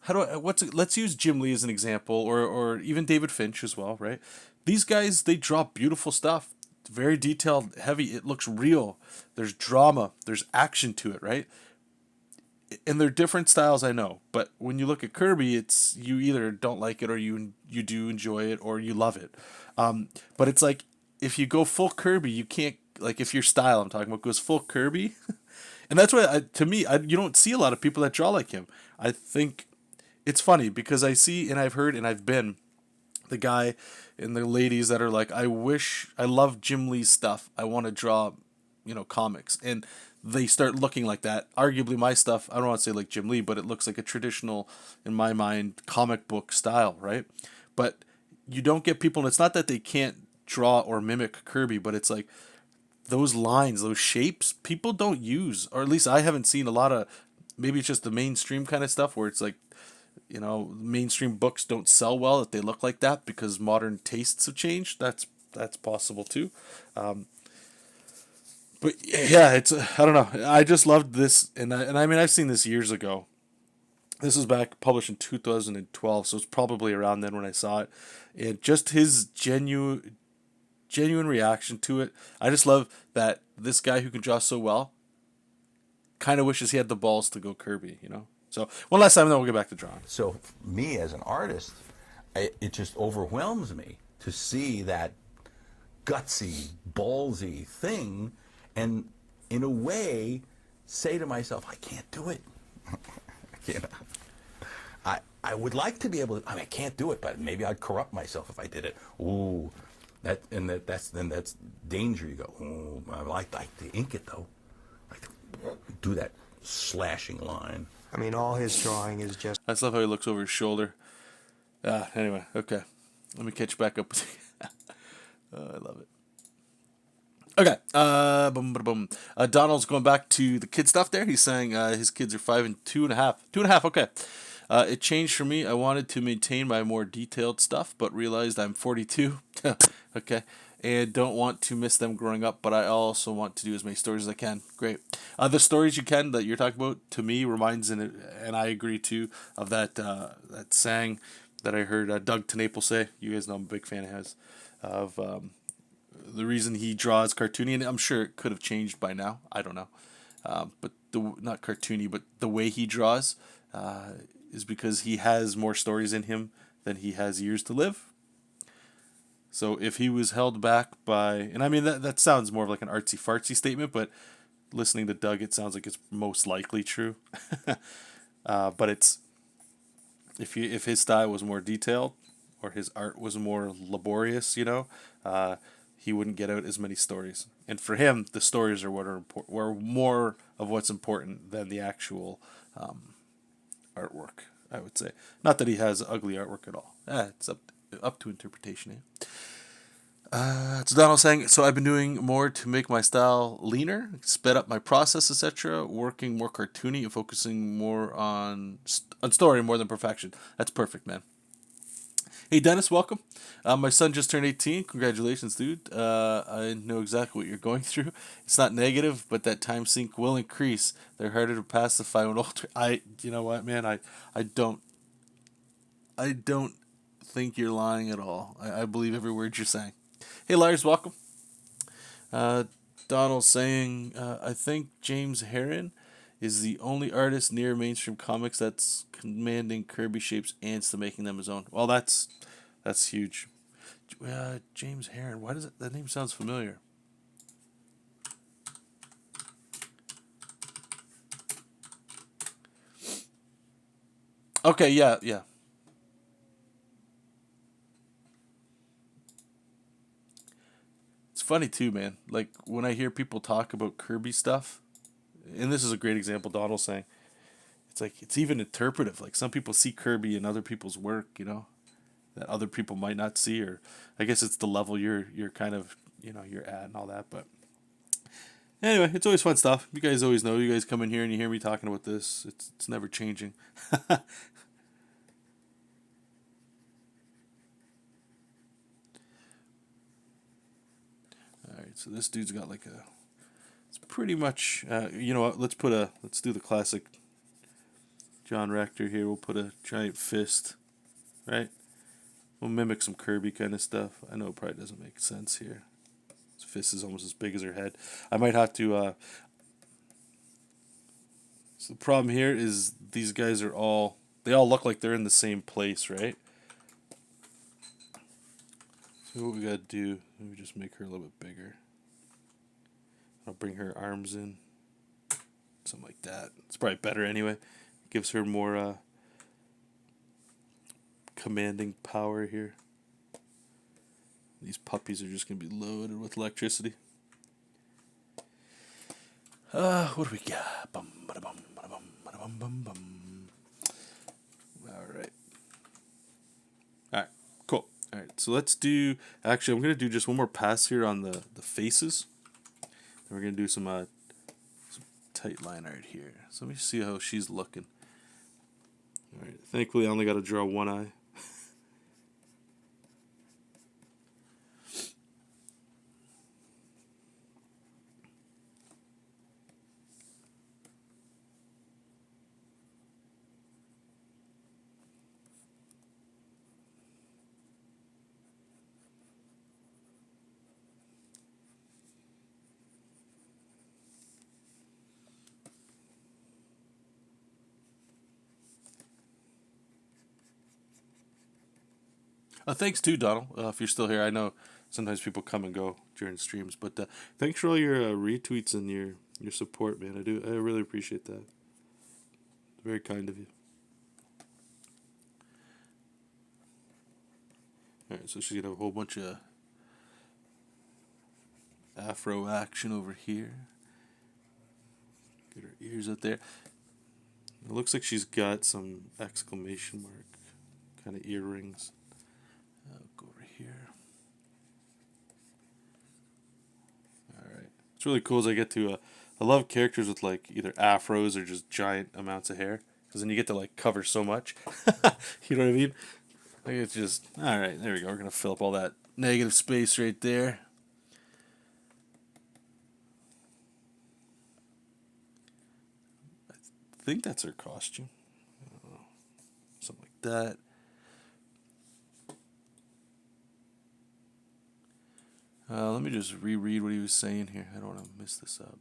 let's use Jim Lee as an example, or even David Finch as well, right? These guys, they draw beautiful stuff. It's very detailed, heavy. It looks real. There's drama. There's action to it, right? And they're different styles, I know. But when you look at Kirby, it's you either don't like it or you do enjoy it or you love it. But it's like, if you go full Kirby, you can't, like if your style I'm talking about goes full Kirby, and that's why you don't see a lot of people that draw like him. I think it's funny because I see and I've heard and I've been the guy and the ladies that are like, I love Jim Lee's stuff. I want to draw, you know, comics, and they start looking like that. Arguably my stuff, I don't want to say like Jim Lee, but it looks like a traditional, in my mind, comic book style, right? But you don't get people, and it's not that they can't draw or mimic Kirby, but it's like those lines, those shapes, people don't use, or at least I haven't seen a lot of, maybe it's just the mainstream kind of stuff where it's like, you know, mainstream books don't sell well if they look like that because modern tastes have changed. That's possible too. But yeah, it's, I don't know. I just loved this. And I mean, I've seen this years ago. This was published in 2012. So it's probably around then when I saw it. And just his genuine reaction to it. I just love that this guy who can draw so well kind of wishes he had the balls to go Kirby, you know? So one last time, then we'll get back to drawing. So me as an artist, it just overwhelms me to see that gutsy, ballsy thing, and in a way, say to myself, I can't do it. You know, I would like to be able to. I mean, I can't do it, but maybe I'd corrupt myself if I did it. Ooh, that's danger. You go. Ooh, I like to ink it though. Like to do that slashing line. I mean, all his drawing is just. I just love how he looks over his shoulder. Anyway, okay. Let me catch back up with you. I love it. Okay. Donald's going back to the kid stuff there. He's saying his kids are 5 and 2.5. 2.5, okay. It changed for me. I wanted to maintain my more detailed stuff, but realized I'm 42. Okay. And don't want to miss them growing up, but I also want to do as many stories as I can. Great. The stories you can that you're talking about, to me, reminds, and I agree too, of that saying that I heard Doug TeNapel say. You guys know I'm a big fan of the reason he draws cartoony, and I'm sure it could have changed by now. I don't know. But not cartoony, but the way he draws is because he has more stories in him than he has years to live. So if he was held back by, and I mean that sounds more of like an artsy fartsy statement, but listening to Doug, it sounds like it's most likely true. But it's if his style was more detailed or his art was more laborious, you know, he wouldn't get out as many stories. And for him, the stories are what are important, were more of what's important than the actual artwork. I would say, not that he has ugly artwork at all. It's up to interpretation. Eh? It's Donald saying, so I've been doing more to make my style leaner, sped up my process, etc., working more cartoony and focusing more on story more than perfection. That's perfect, man. Hey, Dennis, welcome. My son just turned 18. Congratulations, dude. I know exactly what you're going through. It's not negative, but that time sink will increase. They're harder to pacify when older. You know what, man? I don't think you're lying at all. I believe every word you're saying. Hey, Lars, welcome. Donald saying, I think James Herron is the only artist near mainstream comics that's commanding Kirby shapes ants to making them his own. Well, that's huge. James Herron. Why does that name sounds familiar? Okay, yeah. It's funny too, man. Like when I hear people talk about Kirby stuff, and this is a great example Donald's saying, it's like it's even interpretive. Like some people see Kirby in other people's work, you know, that other people might not see, or I guess it's the level you're kind of, you know, you're at and all that. But anyway, it's always fun stuff. You guys always know. You guys come in here and you hear me talking about this. It's never changing. Alright, so this dude's got like it's pretty much, you know what, let's do the classic John Rector here. We'll put a giant fist, right? We'll mimic some Kirby kind of stuff. I know it probably doesn't make sense here. His fist is almost as big as her head. I might have to, so the problem here is these guys they all look like they're in the same place, right? So what we gotta do, maybe just make her a little bit bigger. I'll bring her arms in. Something like that. It's probably better anyway. Gives her more commanding power here. These puppies are just gonna be loaded with electricity. What do we got? Bum, bada, bum, bada, bum, bada, bum, bum, bum. Alright. Alright, cool. Alright, so let's do, actually I'm going to do just one more pass here on the faces. Then we're going to do some tight line art here. So let me see how she's looking. Alright, thankfully I only got to draw one eye. Thanks too, Donald, if you're still here. I know sometimes people come and go during streams, but thanks for all your retweets and your support, man. I really appreciate that. Very kind of you. All right, so she's gonna have a whole bunch of afro action over here. Get her ears out there. It looks like she's got some exclamation mark kind of earrings. I'll go over here. Alright. It's really cool as I get to, I love characters with like either afros or just giant amounts of hair. Because then you get to like cover so much. You know what I mean? Like it's just, alright, there we go. We're going to fill up all that negative space right there. I think that's her costume. I don't know. Something like that. Let me just reread what he was saying here. I don't want to mess this up.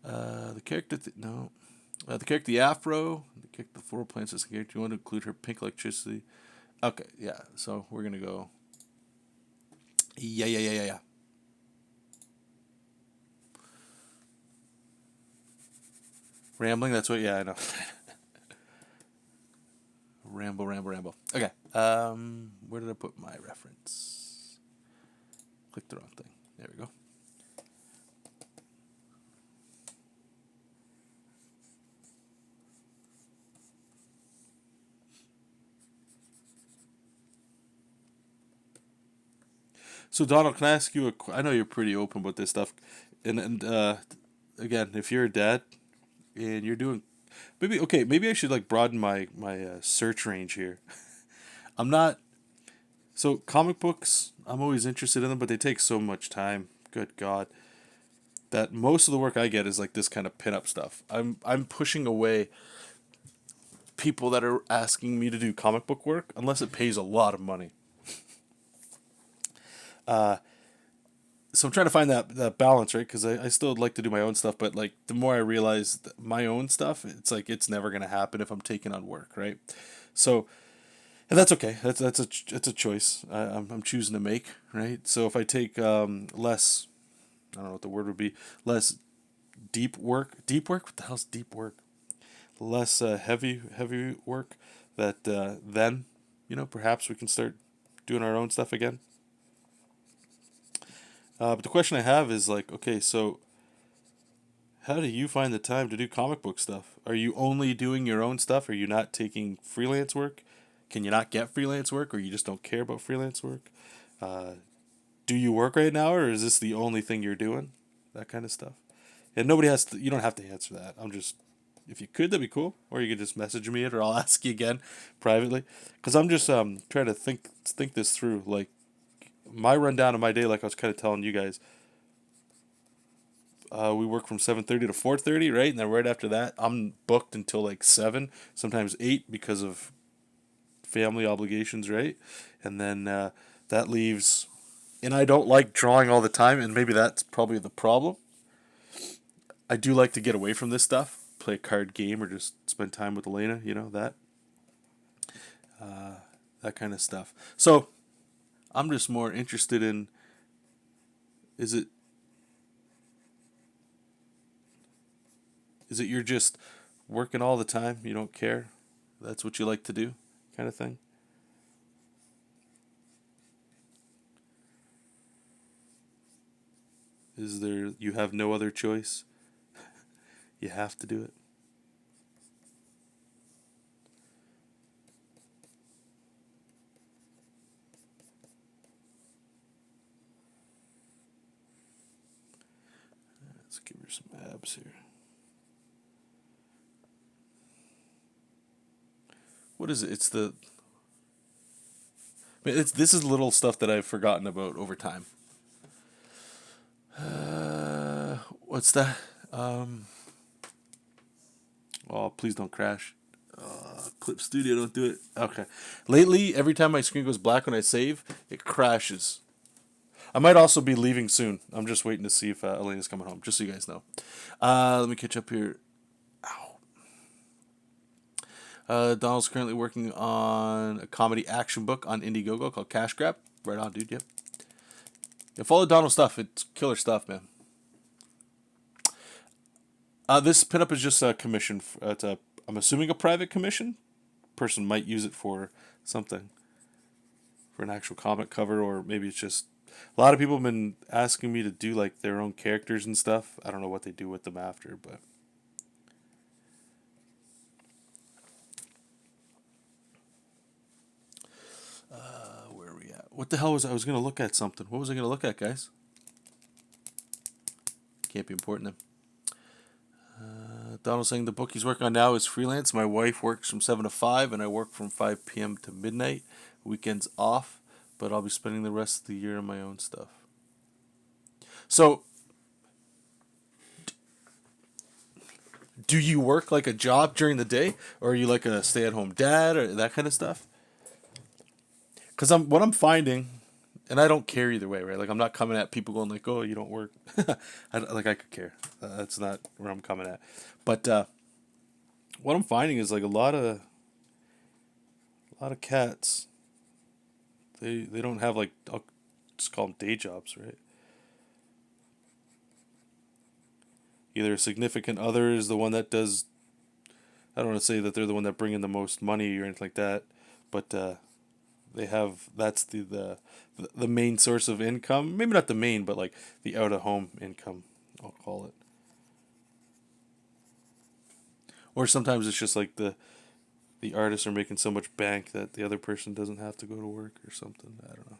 The character, the character, the afro, the character, the floral plants, the character. You want to include her pink electricity. Okay, yeah. So we're gonna go. Yeah. Rambling. That's what. Yeah, I know. Ramble. Okay. Where did I put my reference? Click the wrong thing. There we go. So Donald, can I ask you I know you're pretty open about this stuff, and again, if you're a dad and you're doing, maybe I should like broaden my search range here. I'm not. So comic books, I'm always interested in them, but they take so much time. Good God, that most of the work I get is like this kind of pinup stuff. I'm pushing away people that are asking me to do comic book work unless it pays a lot of money. So I'm trying to find that balance, right? Because I still like to do my own stuff, but like the more I realize my own stuff, it's like it's never gonna happen if I'm taking on work, right? So, and that's okay. That's a choice I'm choosing to make, right? So if I take less, I don't know what the word would be, less deep work. What the hell's deep work? Less heavy work. That then perhaps we can start doing our own stuff again. But the question I have is like, okay, so how do you find the time to do comic book stuff? Are you only doing your own stuff? Are you not taking freelance work? Can you not get freelance work, or you just don't care about freelance work? Do you work right now, or is this the only thing you're doing? That kind of stuff. And nobody has to. You don't have to answer that. I'm just, if you could, that'd be cool. Or you could just message me it, or I'll ask you again privately. Because I'm just trying to think this through, like. My rundown of my day, like I was kind of telling you guys, we work from 7:30 to 4:30, right? And then right after that, I'm booked until like 7, sometimes 8 because of family obligations, right? And then that leaves, and I don't like drawing all the time, and maybe that's probably the problem. I do like to get away from this stuff, play a card game or just spend time with Elena, that kind of stuff. So I'm just more interested in, is it you're just working all the time, you don't care, that's what you like to do, kind of thing? Is there, you have no other choice? You have to do it? Let's give her some abs here. What is it? It's the... this is little stuff that I've forgotten about over time. What's that? Oh, please don't crash. Clip Studio, don't do it. Okay. Lately, every time my screen goes black when I save, it crashes. I might also be leaving soon. I'm just waiting to see if Elena's coming home, just so you guys know. Let me catch up here. Ow. Donald's currently working on a comedy action book on Indiegogo called Cash Grab. Right on, dude. Yep. Yeah, follow Donald's stuff. It's killer stuff, man. This pinup is just a commission. I'm assuming a private commission. Person might use it for something, for an actual comic cover, or maybe it's just. A lot of people have been asking me to do like their own characters and stuff. I don't know what they do with them after, but. Where are we at? What the hell was I was going to look at something? What was I going to look at, guys? Can't be important then. Donald's saying the book he's working on now is freelance. My wife works from 7 to 5, and I work from 5 p.m. to midnight. Weekends off, but I'll be spending the rest of the year on my own stuff. So, do you work like a job during the day, or are you like a stay-at-home dad, or that kind of stuff? Because what I'm finding, and I don't care either way, right? Like, I'm not coming at people going like, oh, you don't work. I could care. That's not where I'm coming at. But what I'm finding is like a lot of cats, they don't have like, I'll just call them day jobs, right? Either a significant other is the one that does, I don't want to say that they're the one that bring in the most money or anything like that, but they have, that's the main source of income. Maybe not the main, but like the out-of-home income, I'll call it. Or sometimes it's just like the artists are making so much bank that the other person doesn't have to go to work or something. I don't know.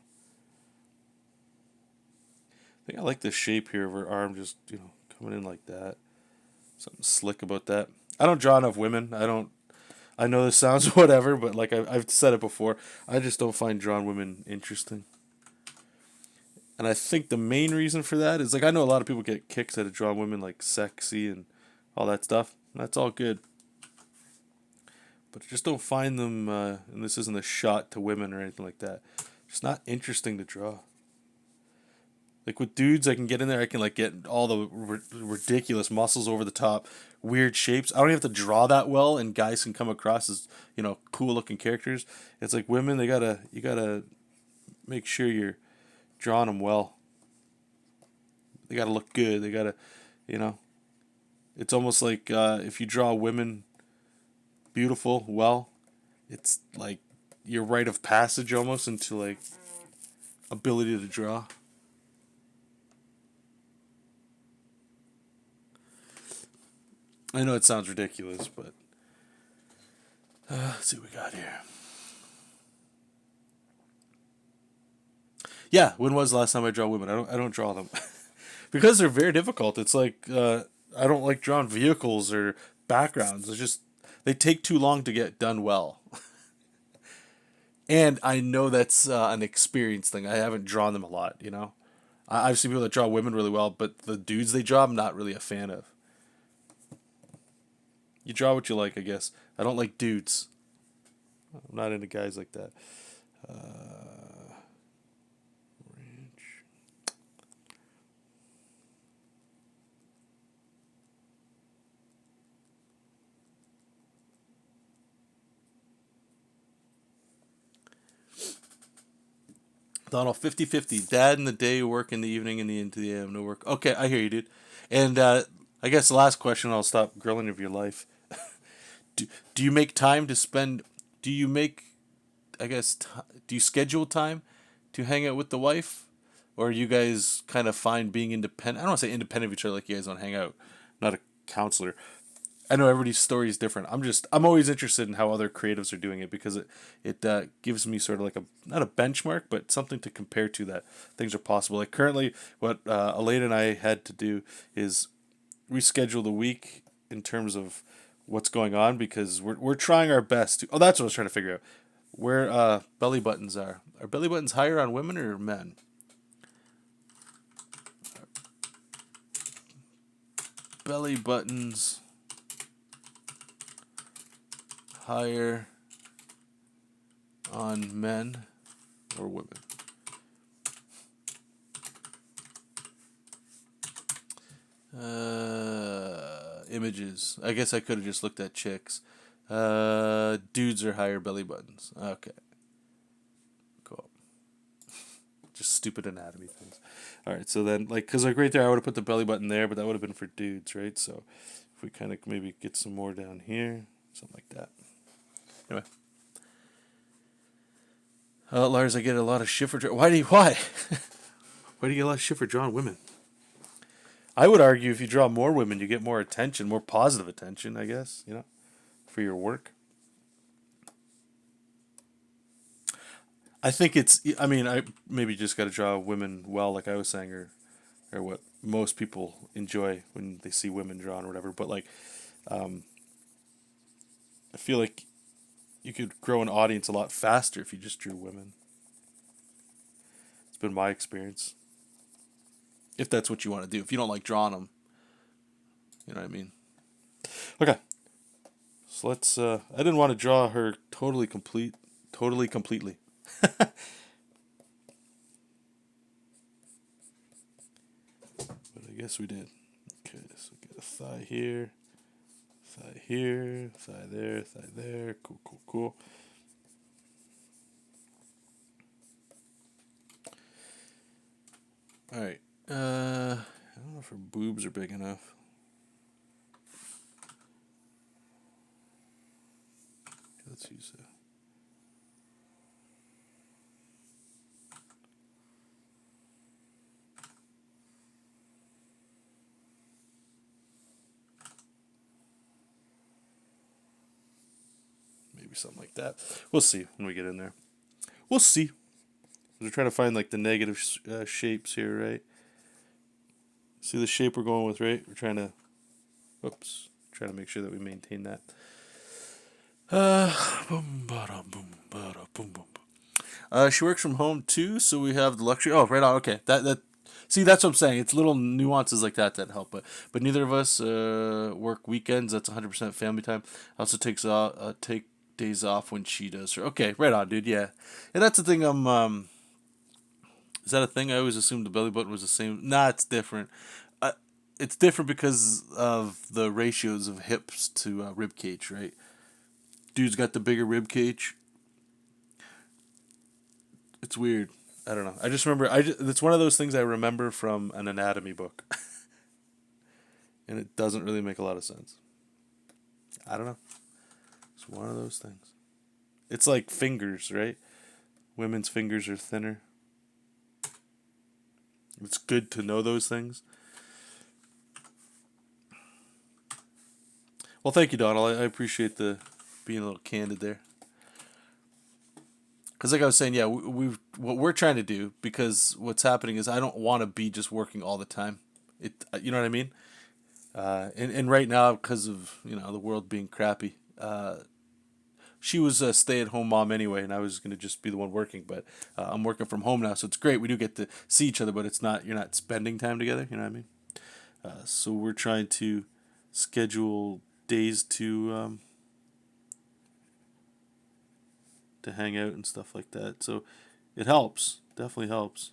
I think I like the shape here of her arm, just, coming in like that. Something slick about that. I don't draw enough women. I know this sounds whatever, but like I've said it before, I just don't find drawn women interesting. And I think the main reason for that is, like, I know a lot of people get kicks out of drawn women, like sexy and all that stuff. That's all good. But I just don't find them, and this isn't a shot to women or anything like that, just not interesting to draw. Like with dudes, I can get in there, I can like get all the ridiculous muscles over the top, weird shapes. I don't have to draw that well, and guys can come across as, cool looking characters. It's like women, you gotta make sure you're drawing them well. They gotta look good. They gotta, it's almost like if you draw women beautiful, well, it's like your rite of passage almost into like ability to draw. I know it sounds ridiculous, but let's see what we got here. Yeah, when was the last time I draw women? I don't draw them because they're very difficult. It's like I don't like drawing vehicles or backgrounds. It's just they take too long to get done well. And I know that's an experience thing. I haven't drawn them a lot, I've seen people that draw women really well, but the dudes they draw, I'm not really a fan of. You draw what you like, I guess. I don't like dudes. I'm not into guys like that. Donald, 50-50. Dad in the day, work in the evening, and into the AM, no work. Okay, I hear you, dude. And I guess the last question, I'll stop grilling of your life. Do you make time to spend? Do you make, do you schedule time to hang out with the wife? Or you guys kind of find being independent? I don't want to say independent of each other like you guys don't hang out. I'm not a counselor. I know everybody's story is different. I'm always interested in how other creatives are doing it because it gives me sort of like not a benchmark, but something to compare to that things are possible. Like currently, what Elaine and I had to do is reschedule the week in terms of what's going on because we're trying our best to. Oh, that's what I was trying to figure out. Where belly buttons are. Are belly buttons higher on women or men? Belly buttons higher on men or women? Images. I guess I could have just looked at chicks. Dudes are higher belly buttons. Okay. Cool. Just stupid anatomy things. All right, so then, like, because, like, right there, I would have put the belly button there, but that would have been for dudes, right? So if we kind of maybe get some more down here, something like that. Anyway. Lars, I get a lot of shit for... Why? Why do you get a lot of shit for drawing women? I would argue if you draw more women, you get more attention, more positive attention, I guess, you know, for your work. I think it's, I mean, I maybe just got to draw women well, like I was saying, or what most people enjoy when they see women drawn or whatever. But like, I feel like you could grow an audience a lot faster if you just drew women. It's been my experience. If that's what you want to do. If you don't like drawing them. You know what I mean? Okay. So let's, I didn't want to draw her totally completely. But I guess we did. Okay, so get a thigh here, thigh there, thigh there. Cool. All right. I don't know if her boobs are big enough. Let's use that. Maybe something like that. We'll see when we get in there. We'll see. We're trying to find like the negative shapes here, right? See the shape we're going with, right? We're trying to, trying to make sure that we maintain that. She works from home too, so we have the luxury. Oh, right on. Okay, that. See, that's what I'm saying. It's little nuances like that help. But neither of us work weekends. That's 100% family time. Also take days off when she does her. Okay, right on, dude. Yeah, and that's the thing. Is that a thing? I always assumed the belly button was the same. Nah, it's different. It's different because of the ratios of hips to rib cage, right? Dude's got the bigger rib cage. It's weird. I don't know. I just remember. It's one of those things I remember from an anatomy book, and it doesn't really make a lot of sense. I don't know. It's one of those things. It's like fingers, right? Women's fingers are thinner. It's good to know those things. Well, thank you, Donald. I appreciate the being a little candid there. Because like I was saying, yeah, what we're trying to do, because what's happening is I don't want to be just working all the time. You know what I mean? And right now, because of the world being crappy, she was a stay-at-home mom anyway, and I was gonna just be the one working. But I'm working from home now, so it's great. We do get to see each other, but you're not spending time together. You know what I mean? So we're trying to schedule days to hang out and stuff like that. So it helps. Definitely helps.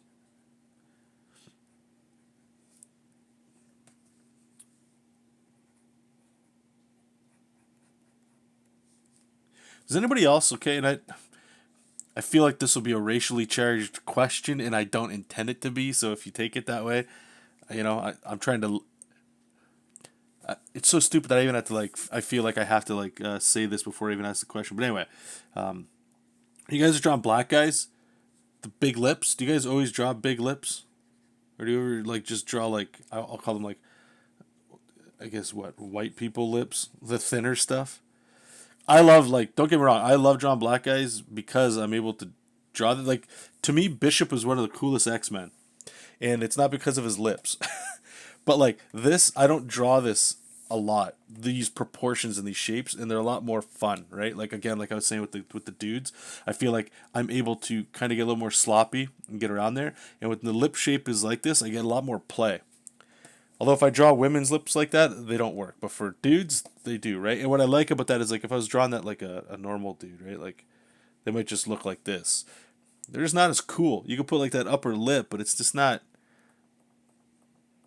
Does anybody else, okay, and I feel like this will be a racially charged question, and I don't intend it to be, so if you take it that way, I'm trying to... it's so stupid that I even have to, I feel like I have to, say this before I even ask the question. But anyway, you guys are drawing black guys? The big lips? Do you guys always draw big lips? Or do you ever, just draw, I'll call them, I guess, white people lips? The thinner stuff? I love, don't get me wrong, I love drawing black guys because I'm able to draw them. To me, Bishop was one of the coolest X-Men. And it's not because of his lips. But, this, I don't draw this a lot. These proportions and these shapes, and they're a lot more fun, right? Again, like I was saying with the dudes, I feel like I'm able to kind of get a little more sloppy and get around there. And when the lip shape is like this, I get a lot more play. Although if I draw women's lips like that, they don't work. But for dudes, they do, right? And what I like about that is, if I was drawing that like a normal dude, right? They might just look like this. They're just not as cool. You could put that upper lip, but it's just not...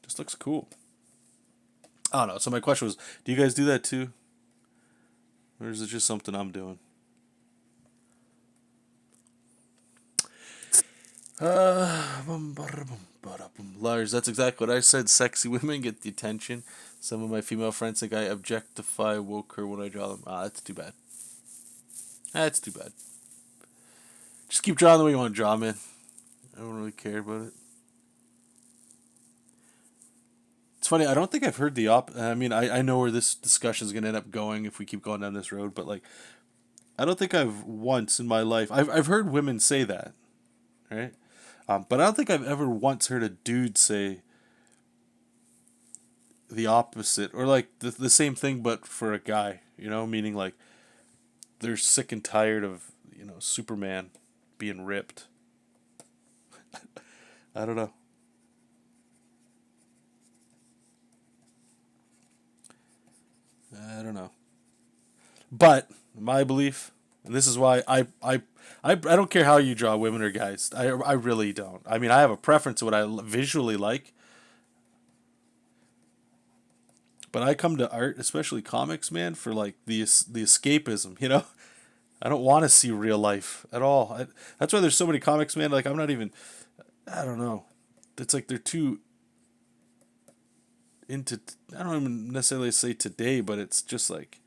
Just looks cool. I don't know. So my question was, do you guys do that too? Or is it just something I'm doing? Lars, that's exactly what I said. Sexy women get the attention. Some of my female friends think I objectify woke her when I draw them. Ah, that's too bad. That's too bad. Just keep drawing the way you want to draw, man. I don't really care about it. It's funny, I don't think I've heard the I mean, I know where this discussion is going to end up going if we keep going down this road, but like, I don't think I've once in my life, I've heard women say that, right? But I don't think I've ever once heard a dude say the opposite, or like the same thing, but for a guy, you know, meaning like they're sick and tired of, you know, Superman being ripped. I don't know. I don't know. But my belief, and this is why I don't care how you draw women or guys. I really don't. I mean, I have a preference of what I visually like. But I come to art, especially comics, man, for like the escapism, you know? I don't want to see real life at all. That's why there's so many comics, man. Like, I'm not even, I don't know. It's like they're too into, I don't even necessarily say today, but it's just like,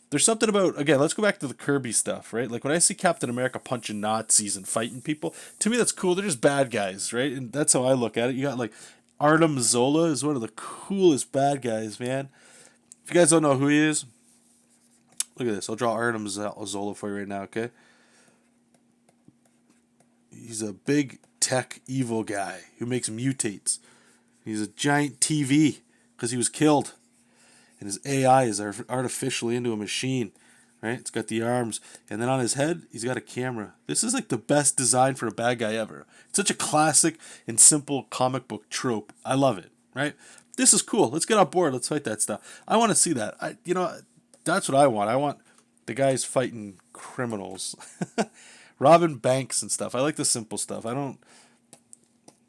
there's something about, again, let's go back to the Kirby stuff, right? Like when I see Captain America punching Nazis and fighting people, to me that's cool. They're just bad guys, right? And that's how I look at it. You got like Artem Zola is one of the coolest bad guys, man. If you guys don't know who he is, look at this. I'll draw Artem Zola for you right now, okay? He's a big tech evil guy who makes mutates. He's a giant TV because he was killed. And his AI is artificially into a machine, right? It's got the arms. And then on his head, he's got a camera. This is like the best design for a bad guy ever. It's such a classic and simple comic book trope. I love it, right? This is cool. Let's get on board. Let's fight that stuff. I want to see that. That's what I want. I want the guys fighting criminals. Robbing banks and stuff. I like the simple stuff. I don't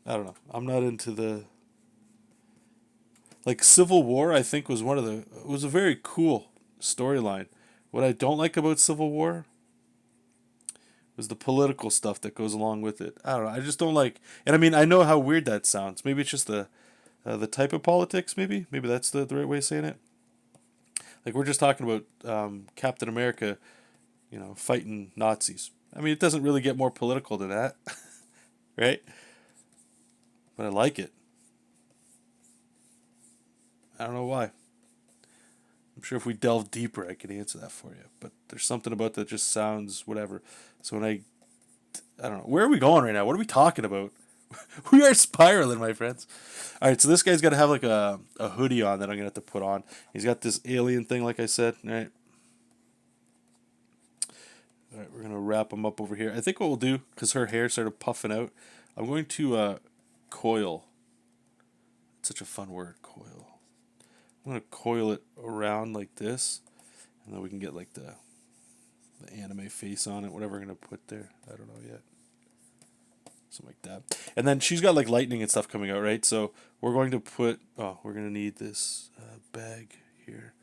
know. I'm not into the... Like Civil War, I think was was a very cool storyline. What I don't like about Civil War was the political stuff that goes along with it. I don't know. I just don't like, and I mean, I know how weird that sounds. Maybe it's just the type of politics. Maybe that's the right way of saying it. Like we're just talking about Captain America, you know, fighting Nazis. I mean, it doesn't really get more political than that, right? But I like it. I don't know why. I'm sure if we delve deeper, I could answer that for you. But there's something about that just sounds whatever. So when I don't know. Where are we going right now? What are we talking about? We are spiraling, my friends. All right, so this guy's got to have like a hoodie on that I'm going to have to put on. He's got this alien thing, like I said. All right. All right, we're going to wrap him up over here. I think what we'll do, because her hair started puffing out, I'm going to coil. It's such a fun word, coil. I'm going to coil it around like this, and then we can get like the anime face on it, whatever we're going to put there. I don't know yet. Something like that. And then she's got like lightning and stuff coming out, right? So we're going to put, we're going to need this bag here.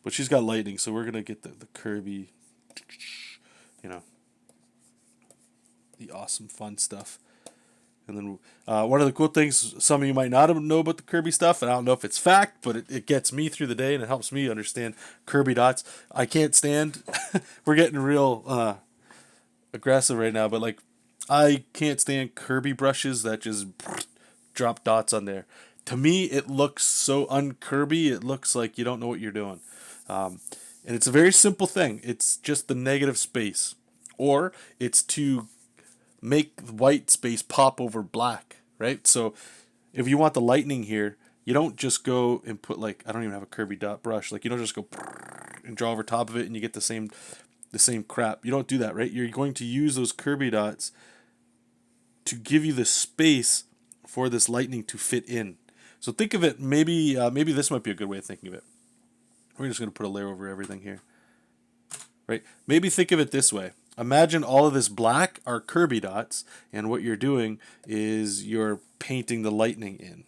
But she's got lightning, so we're going to get the Kirby, you know, the awesome fun stuff. And then one of the cool things, some of you might not know about the Kirby stuff, and I don't know if it's fact, but it gets me through the day, and it helps me understand Kirby dots. I can't stand, we're getting real aggressive right now, but like, I can't stand Kirby brushes that just drop dots on there. To me, it looks so un-Kirby, it looks like you don't know what you're doing. And it's a very simple thing. It's just the negative space. Or it's to make white space pop over black, right? So if you want the lightning here, you don't just go and put like, I don't even have a Kirby dot brush. Like you don't just go and draw over top of it and you get the same crap. You don't do that, right? You're going to use those Kirby dots to give you the space for this lightning to fit in. So think of it, maybe this might be a good way of thinking of it. We're just going to put a layer over everything here, right? Maybe think of it this way. Imagine all of this black are Kirby dots, and what you're doing is you're painting the lightning in.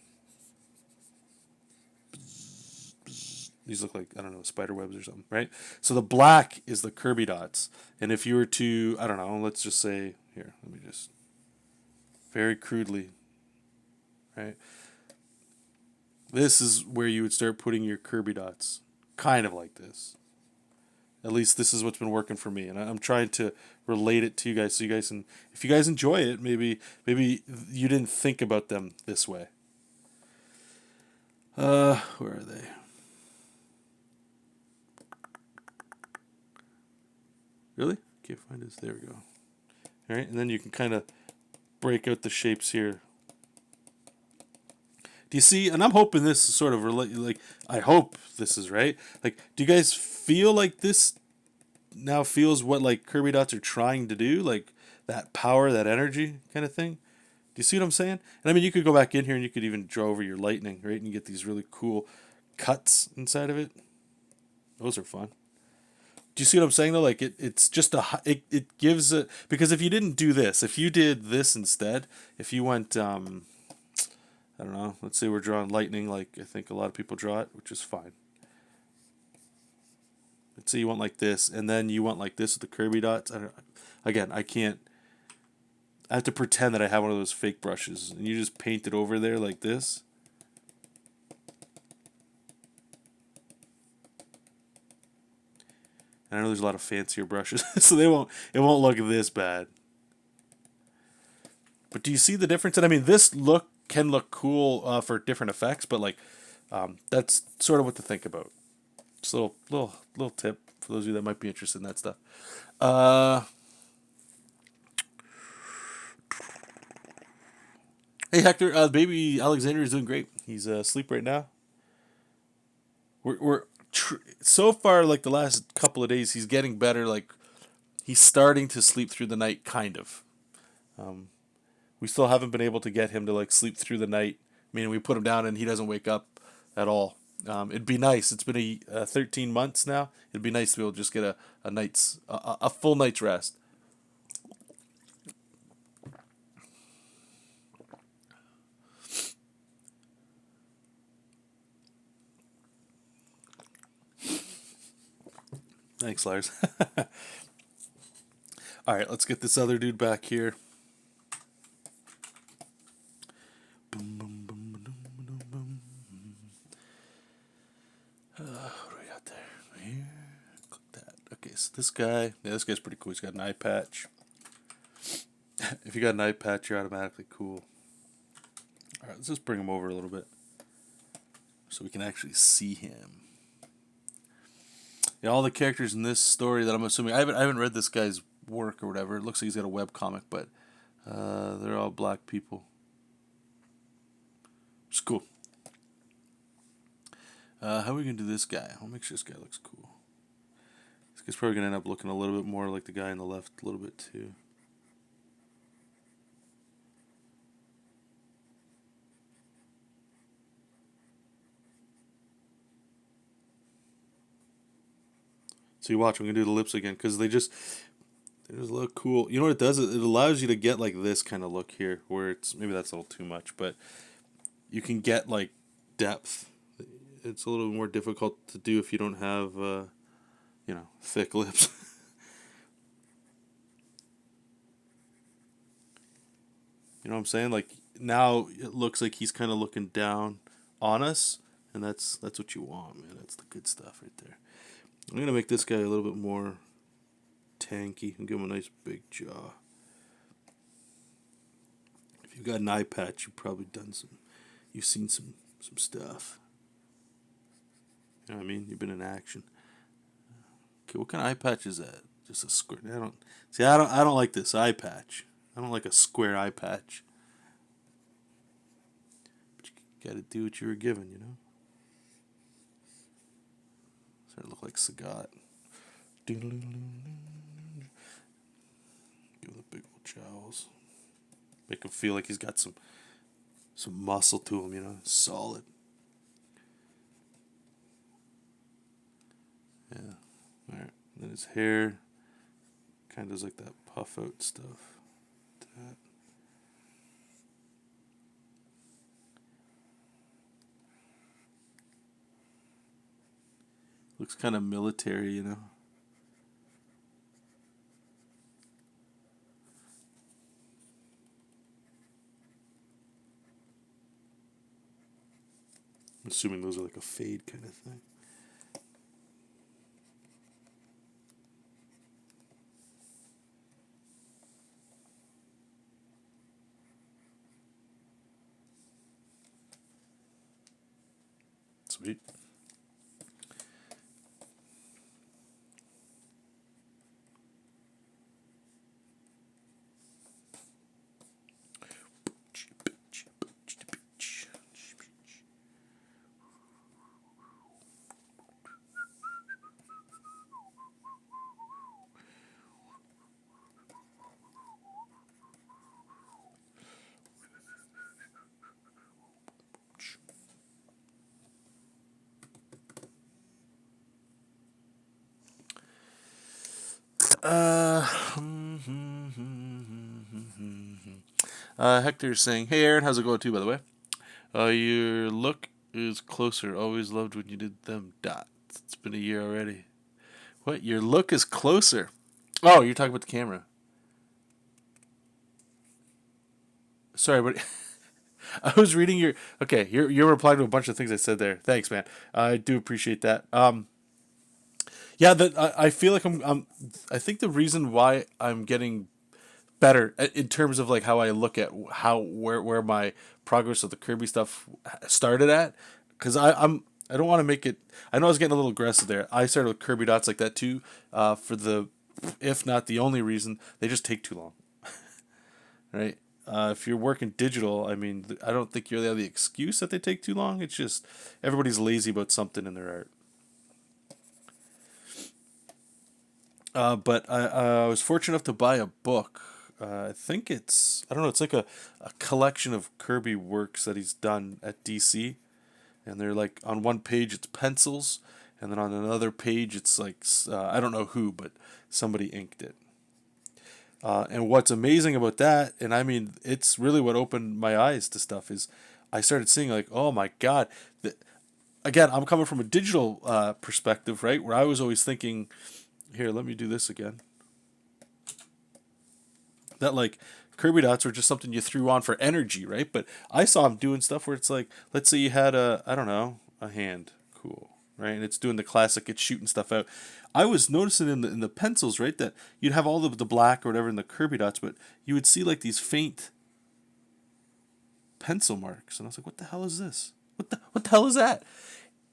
These look like, I don't know, spider webs or something, right? So the black is the Kirby dots. And if you were to, I don't know, let's just say, here, let me just, very crudely, right? This is where you would start putting your Kirby dots, kind of like this. At least this is what's been working for me, and I'm trying to relate it to you guys, so you guys can, if you guys enjoy it, maybe you didn't think about them this way. Where are they? Really? Can't find this. There we go. All right, and then you can kind of break out the shapes here. Do you see? And I'm hoping this is sort of like, I hope this is right. Like, do you guys feel like this now feels what like Kirby dots are trying to do? Like that power, that energy kind of thing? Do you see what I'm saying? And I mean, you could go back in here and you could even draw over your lightning, right? And you get these really cool cuts inside of it. Those are fun. Do you see what I'm saying though? Like it's just it gives a, because if you didn't do this, if you did this instead, if you went I don't know, let's say we're drawing lightning like I think a lot of people draw it, which is fine. Let's say you want like this, and then you want like this with the Kirby dots. I can't. I have to pretend that I have one of those fake brushes, and you just paint it over there like this. And I know there's a lot of fancier brushes, so it won't look this bad. But do you see the difference? And I mean, this look can look cool for different effects, but like that's sort of what to think about. Just a little tip for those of you that might be interested in that stuff. Hey Hector, baby Alexander is doing great. He's asleep right now. We're so far, like the last couple of days, he's getting better. Like he's starting to sleep through the night, kind of. We still haven't been able to get him to like sleep through the night. Meaning we put him down and he doesn't wake up at all. It'd be nice. It's been 13 months now. It'd be nice to be able to just get a full night's rest. Thanks, Lars. All right, let's get this other dude back here. Boom, boom, boom, boom, boom, boom. What do we got there? Here, click that. Okay, so this guy, yeah, this guy's pretty cool. He's got an eye patch. If you got an eye patch, you're automatically cool. All right, let's just bring him over a little bit so we can actually see him. Yeah, all the characters in this story that I'm assuming, I haven't read this guy's work or whatever. It looks like he's got a webcomic, but they're all black people. It's cool. How are we going to do this guy? I'll make sure this guy looks cool. This guy's probably going to end up looking a little bit more like the guy on the left, a little bit too. So you watch, I'm going to do the lips again, because they just look cool. You know what it does? It allows you to get like this kind of look here, where it's, maybe that's a little too much, but you can get like depth. It's a little more difficult to do if you don't have, thick lips. You know what I'm saying? Like, now it looks like he's kind of looking down on us, and that's what you want, man. That's the good stuff right there. I'm going to make this guy a little bit more tanky and give him a nice big jaw. If you've got an eye patch, you've seen some stuff. You know what I mean? You've been in action. Okay, what kind of eye patch is that? Just a square. I don't like this eye patch. I don't like a square eye patch. But you got to do what you were given, you know? Starting to look like Sagat. Give him the big old jowls. Make him feel like he's got some muscle to him, you know, solid. Yeah. All right. Then his hair kind of does like that puff out stuff. That. Looks kind of military, you know. I'm assuming those are like a fade kind of thing. Sweet. Hector's saying, "Hey Aaron, how's it going too? By the way, your look is closer. Always loved when you did them dots. It's been a year already. What? Your look is closer? Oh, you're talking about the camera. Sorry, but I was reading your. Okay, you're replying to a bunch of things I said there. Thanks, man. I do appreciate that. Yeah, I feel like I think the reason why I'm getting better in terms of like how I look at where my progress of the Kirby stuff started at, because I don't want to make it. I know I was getting a little aggressive there. I started with Kirby dots like that too, for the, if not the only reason, they just take too long, right? If you're working digital, I mean, I don't think you're the excuse that they take too long. It's just everybody's lazy about something in their art. But I was fortunate enough to buy a book. I think I don't know, it's like a collection of Kirby works that he's done at DC. And they're like, on one page it's pencils, and then on another page it's like, I don't know who, but somebody inked it. And what's amazing about that, and I mean, it's really what opened my eyes to stuff, is I started seeing like, oh my God. Again, I'm coming from a digital perspective, right? Where I was always thinking, here, let me do this again. That like Kirby dots were just something you threw on for energy, right? But I saw him doing stuff where it's like, let's say you had I don't know, a hand, cool, right? And it's doing the classic, it's shooting stuff out. I was noticing in the pencils, right, that you'd have all the black or whatever in the Kirby dots, but you would see like these faint pencil marks, and I was like, what the hell is this? What the hell is that?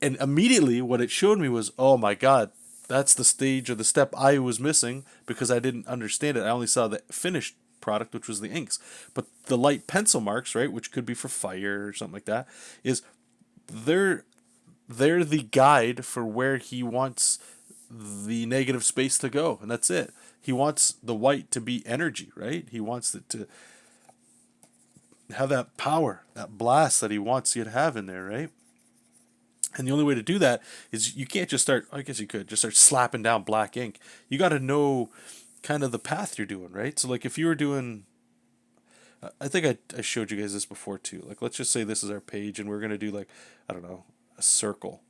And immediately, what it showed me was, oh my God. That's the stage or the step I was missing because I didn't understand it. I only saw the finished product, which was the inks. But the light pencil marks, right, which could be for fire or something like that, is they're the guide for where he wants the negative space to go, and that's it. He wants the white to be energy, right? He wants it to have that power, that blast that he wants you to have in there, right? And the only way to do that is you can't just start, I guess you could, just start slapping down black ink. You got to know kind of the path you're doing, right? So like if you were doing, I think I showed you guys this before too. Like let's just say this is our page and we're going to do like, I don't know, a circle.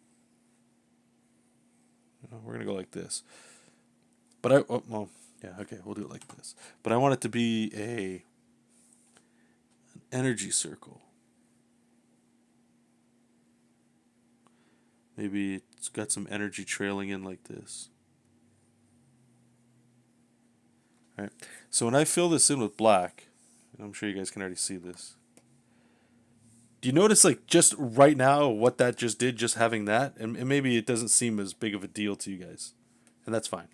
We're going to go like this. But well, yeah, okay, we'll do it like this. But I want it to be an energy circle. Maybe it's got some energy trailing in like this. All right. So when I fill this in with black, and I'm sure you guys can already see this. Do you notice like just right now what that just did, just having that? And maybe it doesn't seem as big of a deal to you guys. And that's fine.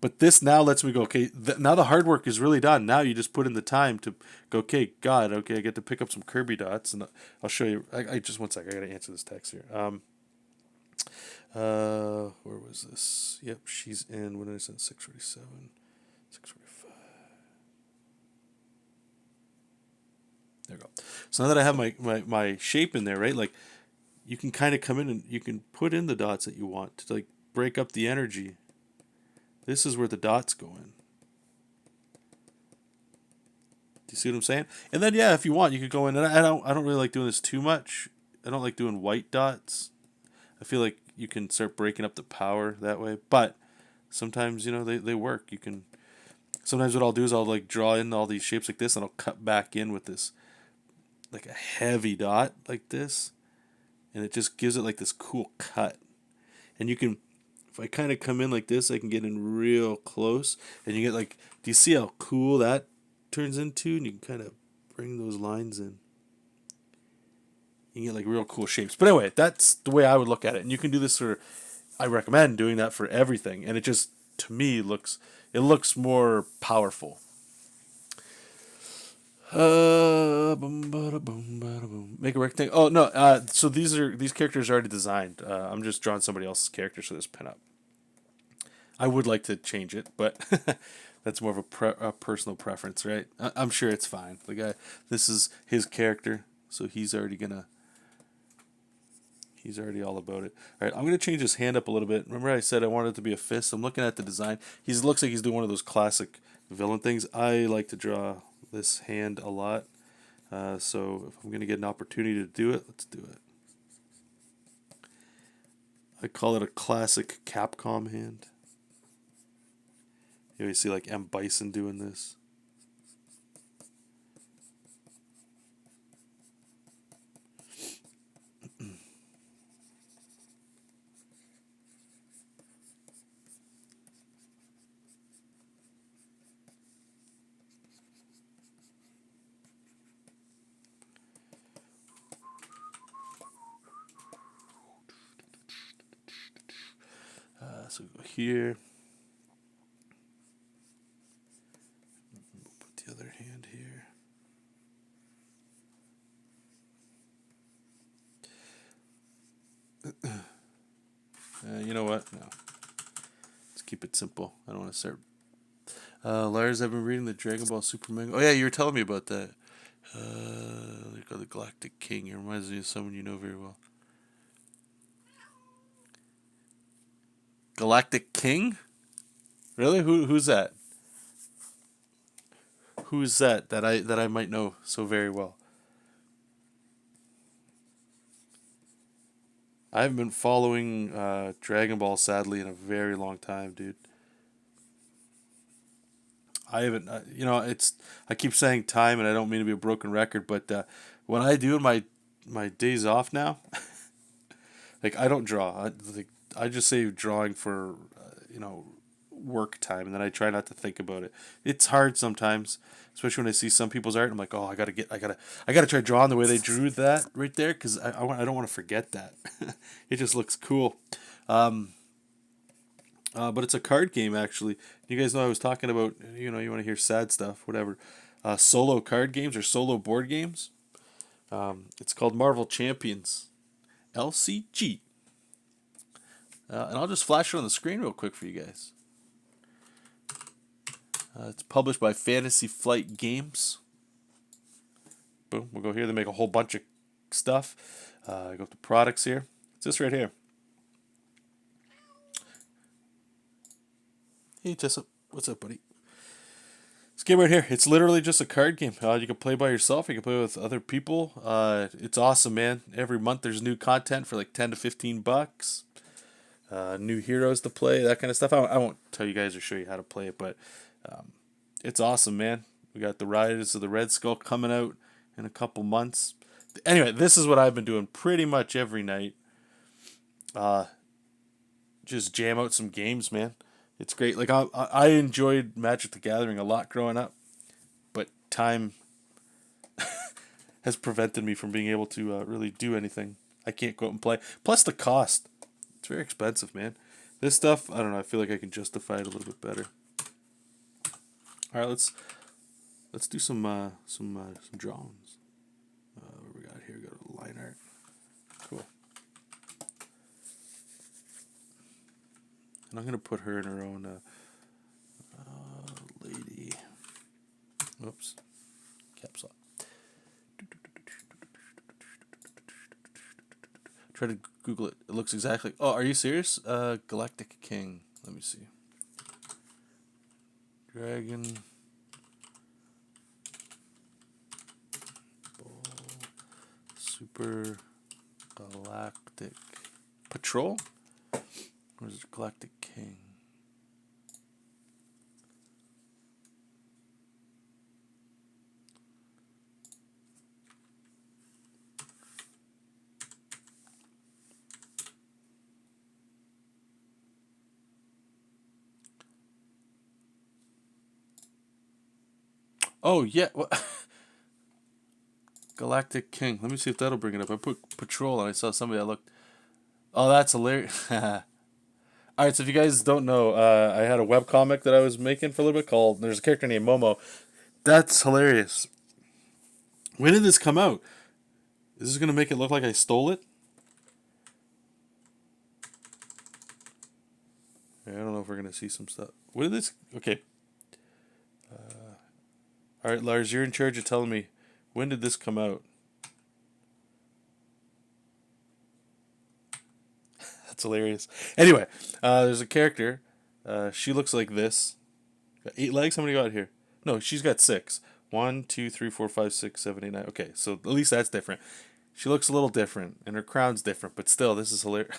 But this now lets me go, okay, now the hard work is really done. Now you just put in the time to go, okay, God, okay, I get to pick up some Kirby dots, and I'll show you. I just, one sec, I got to answer this text here. Where was this? Yep, she's in, when did I send 647? 645. There we go. So now that I have my shape in there, right, like, you can kind of come in and you can put in the dots that you want to, like, break up the energy. This is where the dots go in. Do you see what I'm saying? And then, yeah, if you want, you could go in. And I don't really like doing this too much. I don't like doing white dots. I feel like you can start breaking up the power that way. But sometimes, you know, they work. You can. Sometimes what I'll do is I'll like draw in all these shapes like this, and I'll cut back in with this, like a heavy dot like this, and it just gives it like this cool cut. And you can, if I kind of come in like this, I can get in real close, and you get like, do you see how cool that turns into? And you can kind of bring those lines in. You can get like real cool shapes. But anyway, that's the way I would look at it. And you can do this for, I recommend doing that for everything. And it just, to me, looks more powerful. Boom, bada, boom, bada, boom. Make a rectangle. Oh no! So these characters are already designed. I'm just drawing somebody else's characters for this pinup. I would like to change it, but that's more of a personal preference, right? I'm sure it's fine. The guy, this is his character, so he's already all about it. All right, I'm gonna change his hand up a little bit. Remember, I said I wanted it to be a fist. I'm looking at the design. He looks like he's doing one of those classic villain things. I like to draw this hand a lot. So if I'm going to get an opportunity to do it, let's do it. I call it a classic Capcom hand. You see like M. Bison doing this. So go here. We'll put the other hand here. You know what? No. Let's keep it simple. I don't want to start. Lars, I've been reading the Dragon Ball Super Manga. Oh yeah, you were telling me about that. They call the Galactic King. It reminds me of someone you know very well. Galactic King? Really? Who's that? Who's that I might know so very well? I haven't been following Dragon Ball sadly in a very long time, dude. I haven't, you know, I keep saying time, and I don't mean to be a broken record, but what I do in my days off now, like I don't draw. I just say drawing for, you know, work time, and then I try not to think about it. It's hard sometimes, especially when I see some people's art. I'm like, oh, I gotta try drawing the way they drew that right there, because I don't want to forget that. It just looks cool. But it's a card game, actually. You guys know I was talking about, you know, you want to hear sad stuff, whatever. Solo card games or solo board games. It's called Marvel Champions. LCG. And I'll just flash it on the screen real quick for you guys. It's published by Fantasy Flight Games. Boom, we'll go here. They make a whole bunch of stuff. I go to products here. It's this right here. Hey, JESOP. What's up, buddy? This game right here, it's literally just a card game. You can play by yourself. You can play with other people. It's awesome, man. Every month there's new content for like 10 to 15 bucks. New heroes to play, that kind of stuff. I won't tell you guys or show you how to play it, but it's awesome, man. We got the Riders of the Red Skull coming out in a couple months. Anyway, this is what I've been doing pretty much every night. Just jam out some games, man. It's great. Like I enjoyed Magic the Gathering a lot growing up, but time has prevented me from being able to really do anything. I can't go out and play. Plus the cost. It's very expensive, man. This stuff, I don't know, I feel like I can justify it a little bit better. All right, let's do some drawings. What we got here? We got a line art. Cool. And I'm going to put her in her own lady. Oops. Caps lock. Try to Google it. It looks exactly... Oh, are you serious? Galactic King. Let me see. Dragon Ball Super Galactic Patrol? Where's the Galactic King? Oh, yeah. Galactic King. Let me see if that'll bring it up. I put Patrol and I saw somebody I looked. Oh, that's hilarious. Alright, so if you guys don't know, I had a webcomic that I was making for a little bit called, there's a character named Momo. That's hilarious. When did this come out? Is this going to make it look like I stole it? I don't know if we're going to see some stuff. When did this... Okay. Alright, Lars, you're in charge of telling me, when did this come out? That's hilarious. Anyway, there's a character. She looks like this. Got 8 legs? How many got here? No, she's got 6. 1, 2, 3, 4, 5, 6, 7, 8, 9. Okay, so at least that's different. She looks a little different, and her crown's different, but still, this is hilarious.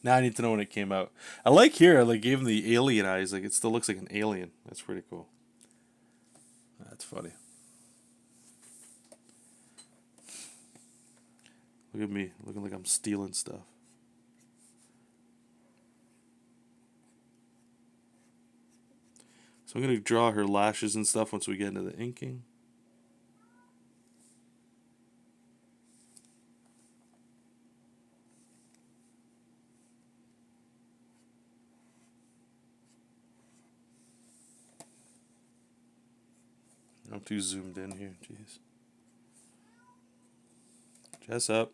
Now I need to know when it came out. I like here, I like gave him the alien eyes. Like it still looks like an alien. That's pretty cool. That's funny. Look at me, looking like I'm stealing stuff. So I'm going to draw her lashes and stuff once we get into the inking. I'm too zoomed in here, jeez. JESOP.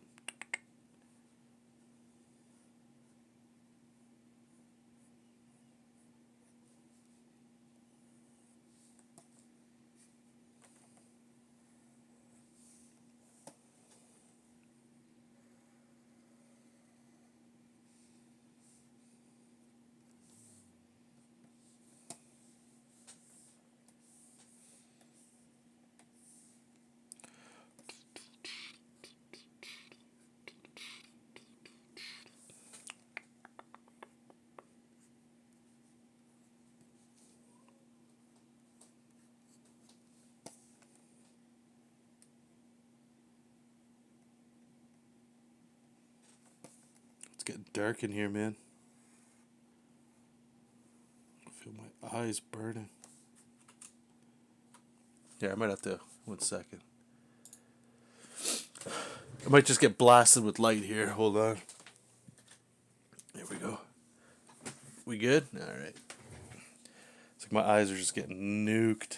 It's getting dark in here, man. I feel my eyes burning. Yeah, I might have to. 1 second. I might just get blasted with light here. Hold on. There we go. We good? Alright. It's like my eyes are just getting nuked.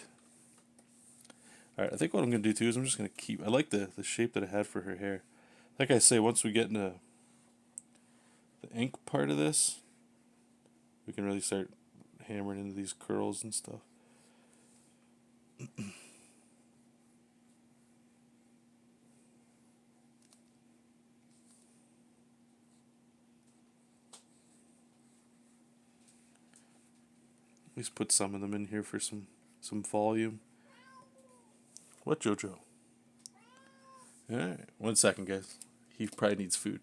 Alright, I think what I'm going to do too is I'm just going to keep... I like the shape that I had for her hair. Like I say, once we get into the ink part of this, we can really start hammering into these curls and stuff. At least put some of them in here for some volume. What, Jojo? Alright, 1 second, guys. He probably needs food.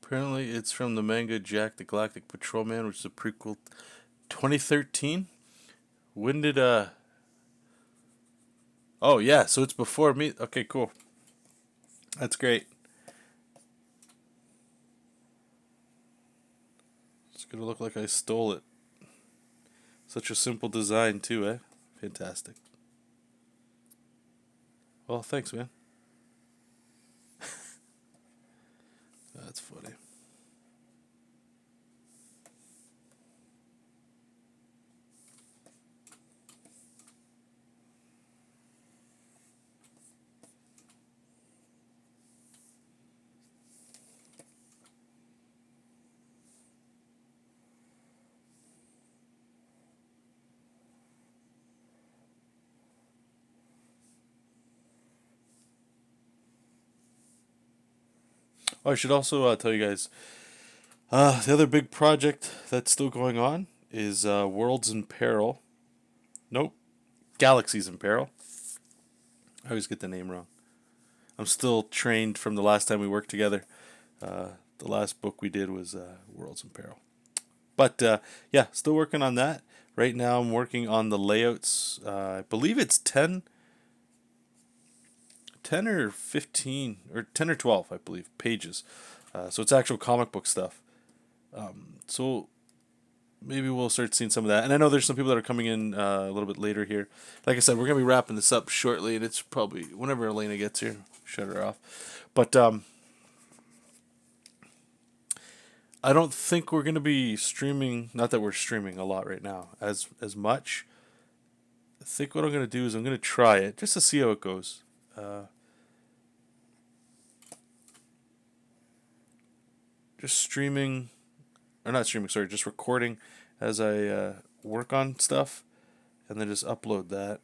Apparently, it's from the manga Jack the Galactic Patrolman, which is a prequel, 2013. When did Oh yeah, so it's before me. Okay, cool. That's great. It's gonna look like I stole it. Such a simple design too, eh? Fantastic. Well, thanks, man. That's funny. Oh, I should also tell you guys, the other big project that's still going on is Worlds in Peril. Nope, Galaxies in Peril. I always get the name wrong. I'm still trained from the last time we worked together. The last book we did was Worlds in Peril. But yeah, still working on that. Right now I'm working on the layouts. I believe it's 10 or 15, or 10 or 12, I believe, pages. So it's actual comic book stuff. So maybe we'll start seeing some of that. And I know there's some people that are coming in a little bit later here. Like I said, we're going to be wrapping this up shortly, and it's probably whenever Elena gets here, shut her off. But I don't think we're going to be streaming, not that we're streaming a lot right now, as much. I think what I'm going to do is I'm going to try it, just to see how it goes. Just streaming, or not streaming, sorry, just recording as I work on stuff, and then just upload that.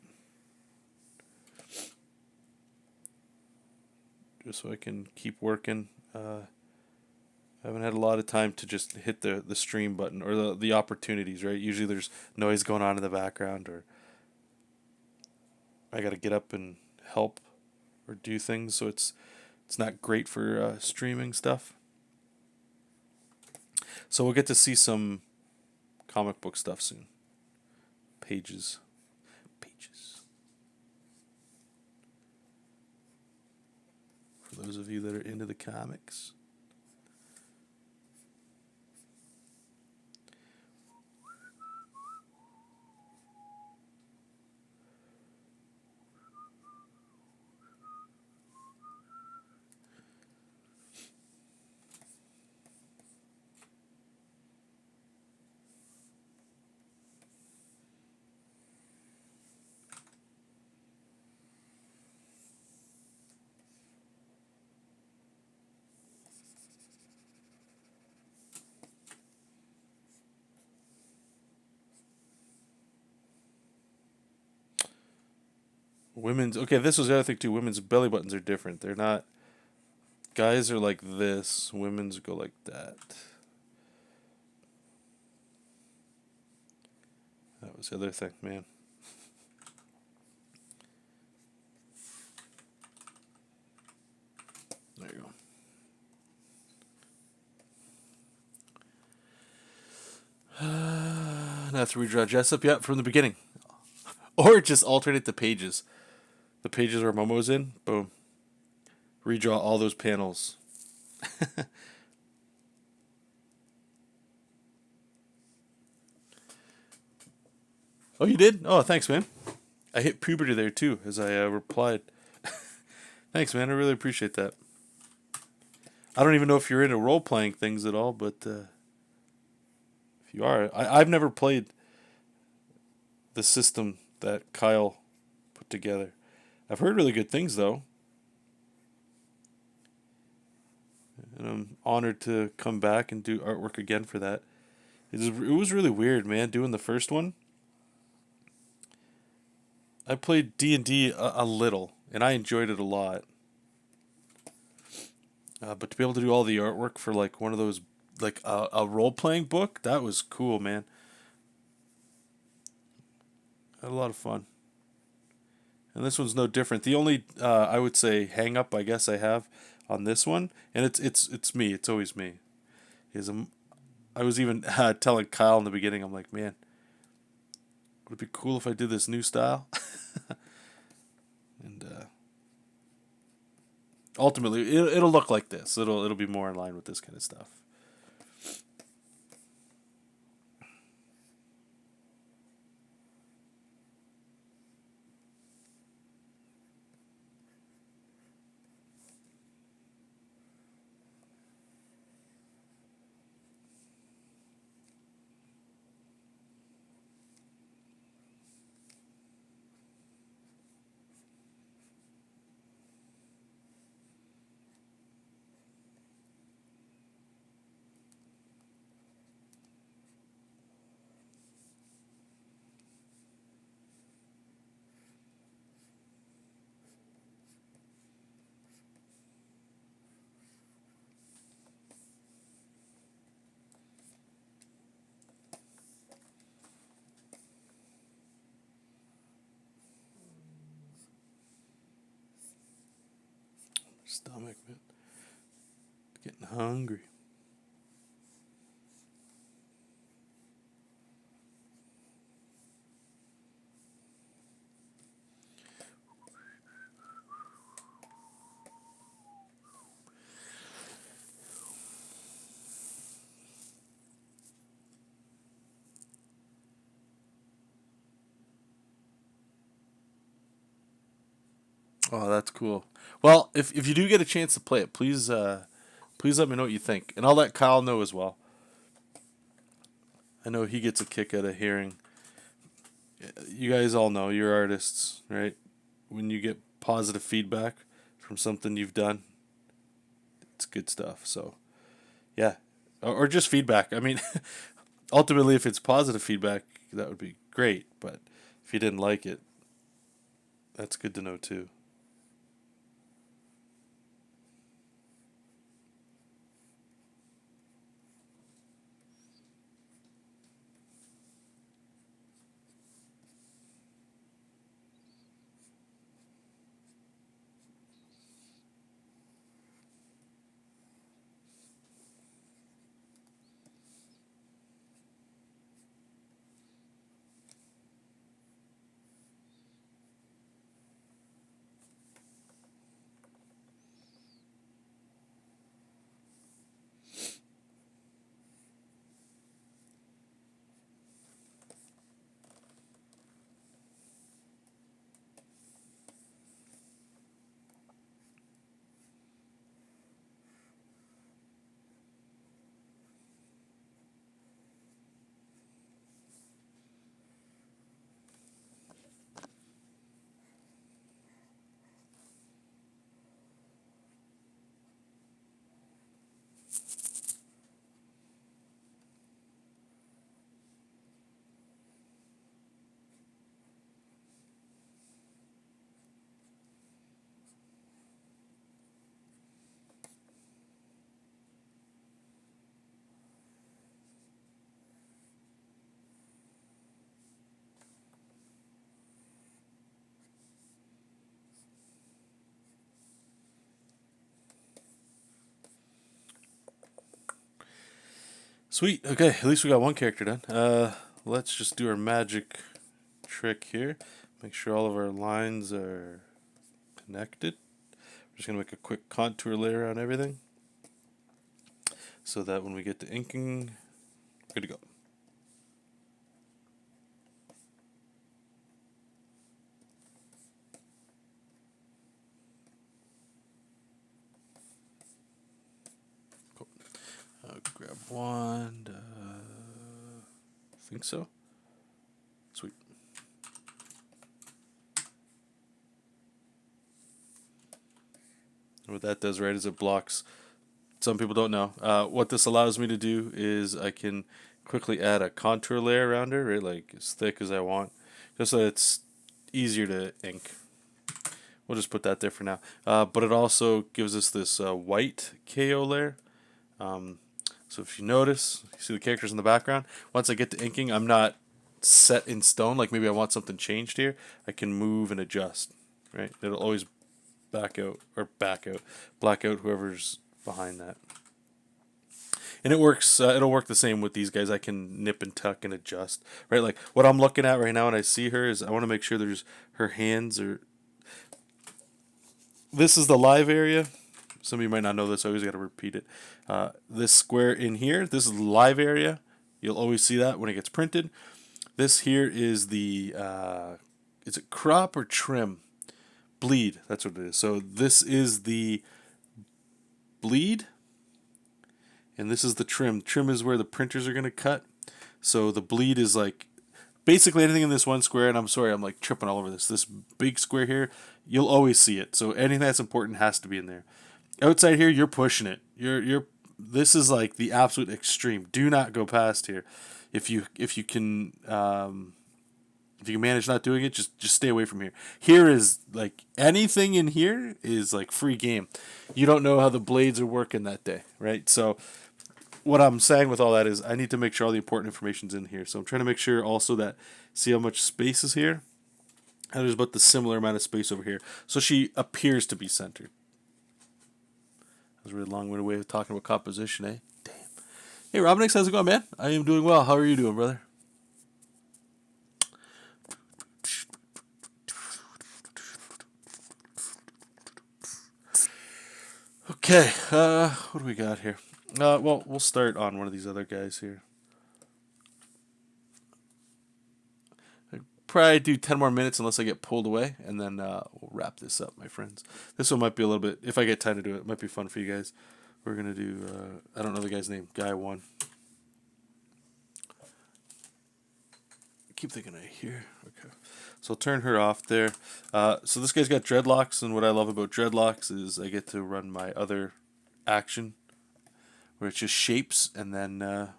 Just so I can keep working. I haven't had a lot of time to just hit the stream button, or the opportunities, right? Usually there's noise going on in the background, or I got to get up and help or do things, so it's not great for streaming stuff. So we'll get to see some comic book stuff soon. Pages. For those of you that are into the comics. Women's, okay, this was the other thing too. Women's belly buttons are different. They're not, guys are like this, women's go like that. That was the other thing, man. There you go. Now I have to redraw JESOP, yeah, from the beginning. Or just alternate the pages. The pages where Momo's in, boom. Redraw all those panels. Oh, you did? Oh, thanks, man. I hit puberty there, too, as I replied. Thanks, man. I really appreciate that. I don't even know if you're into role-playing things at all, but if you are, I've never played the system that Kyle put together. I've heard really good things, though. And I'm honored to come back and do artwork again for that. It was really weird, man, doing the first one. I played D&D a little, and I enjoyed it a lot. But to be able to do all the artwork for, like, one of those, like, a role-playing book, that was cool, man. I had a lot of fun. And this one's no different. The only, I would say, hang-up I guess I have on this one, and it's me. It's always me. I was even telling Kyle in the beginning, I'm like, man, would it be cool if I did this new style? And ultimately, it'll look like this. It'll be more in line with this kind of stuff. Stomach, man. Getting hungry. Oh, that's cool. Well, if you do get a chance to play it, please let me know what you think, and I'll let Kyle know as well. I know he gets a kick out of hearing. You guys all know you're artists, right? When you get positive feedback from something you've done, it's good stuff. So, yeah, or just feedback. I mean, ultimately, if it's positive feedback, that would be great. But if you didn't like it, that's good to know too. Sweet. Okay, at least we got one character done. Let's just do our magic trick here. Make sure all of our lines are connected. We're just gonna make a quick contour layer on everything, so that when we get to inking, we're good to go. Cool. Grab one. I think so. Sweet. And what that does, right, is it blocks. Some people don't know. What this allows me to do is I can quickly add a contour layer around her, right, like as thick as I want, just so it's easier to ink. We'll just put that there for now. But it also gives us this white KO layer. So if you notice, you see the characters in the background. Once I get to inking, I'm not set in stone. Like maybe I want something changed here. I can move and adjust, right? It'll always black out whoever's behind that. And it works. It'll work the same with these guys. I can nip and tuck and adjust. Right, like what I'm looking at right now, when I see her, is I want to make sure there's her hands are. This is the live area. Some of you might not know this. I always got to repeat it. This square in here. This is the live area. You'll always see that when it gets printed. This here is the. Is it crop or trim? Bleed. That's what it is. So this is the bleed. And this is the trim. Trim is where the printers are going to cut. So the bleed is like basically anything in this one square. And I'm sorry, I'm like tripping all over this. This big square here, you'll always see it. So anything that's important has to be in there. Outside here, you're pushing it. This is like the absolute extreme. Do not go past here. If you can manage not doing it, just stay away from here. Here is like anything in here is like free game. You don't know how the blades are working that day, right? So what I'm saying with all that is I need to make sure all the important information's in here. So I'm trying to make sure also that, see how much space is here? And there's about the similar amount of space over here. So she appears to be centered. That was a really long-winded way of talking about composition, eh? Damn. Hey, Robinix, how's it going, man? I am doing well. How are you doing, brother? Okay, what do we got here? Well, we'll start on one of these other guys here. I'd probably do 10 more minutes unless I get pulled away, and then we'll wrap this up, my friends. This one might be a little bit, if I get time to do it, it might be fun for you guys. We're going to do, I don't know the guy's name, Guy 1. I keep thinking I hear. Okay. So I'll turn her off there. So this guy's got dreadlocks, and what I love about dreadlocks is I get to run my other action, where it's just shapes, and then it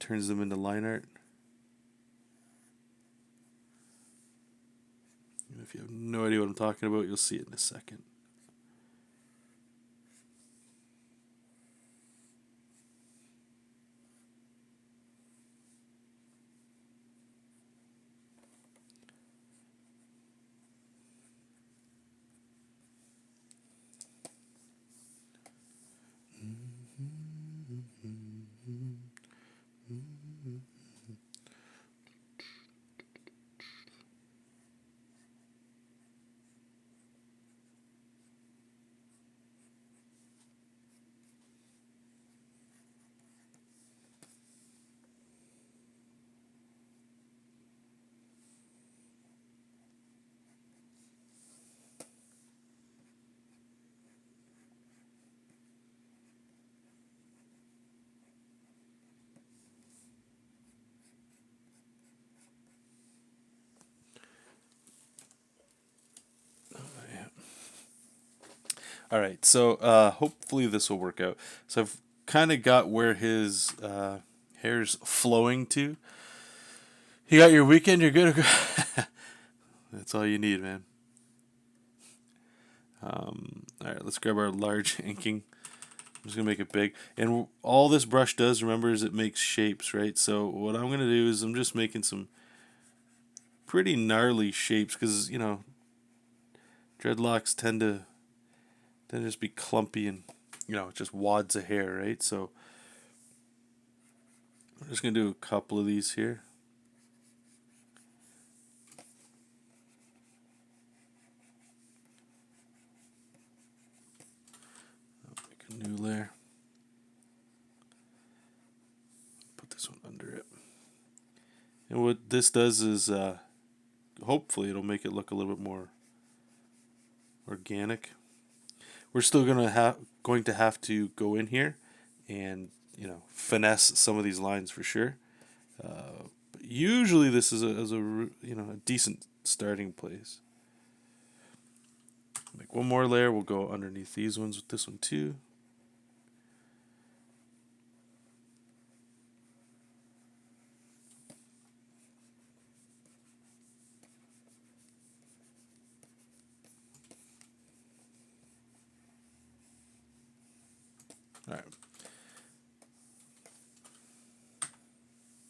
turns them into line art. And if you have no idea what I'm talking about, you'll see it in a second. All right, so hopefully this will work out. So I've kind of got where his hair's flowing to. You got your weekend, you're good. That's all you need, man. All right, let's grab our large inking. I'm just going to make it big. And all this brush does, remember, is it makes shapes, right? So what I'm going to do is I'm just making some pretty gnarly shapes because, you know, dreadlocks tend to just be clumpy and, you know, just wads of hair, right? So I'm just going to do a couple of these here. I'll make a new layer. Put this one under it. And what this does is hopefully it'll make it look a little bit more organic. We're still going to have to go in here and, you know, finesse some of these lines for sure. But usually this is a decent starting place. Make one more layer. We'll go underneath these ones with this one too. All right.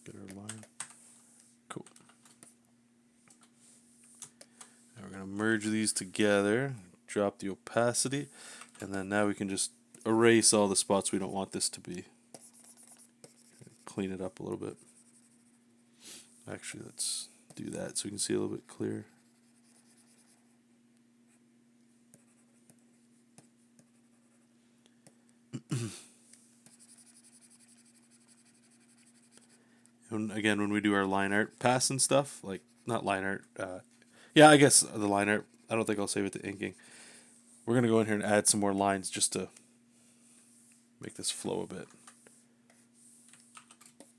Get our line. Cool. Now we're going to merge these together. Drop the opacity. And then now we can just erase all the spots we don't want this to be. Clean it up a little bit. Actually, let's do that so we can see a little bit clearer. And again, when we do our line art pass and stuff, like, not line art, yeah, I guess the line art, I don't think I'll save it to inking. We're going to go in here and add some more lines just to make this flow a bit.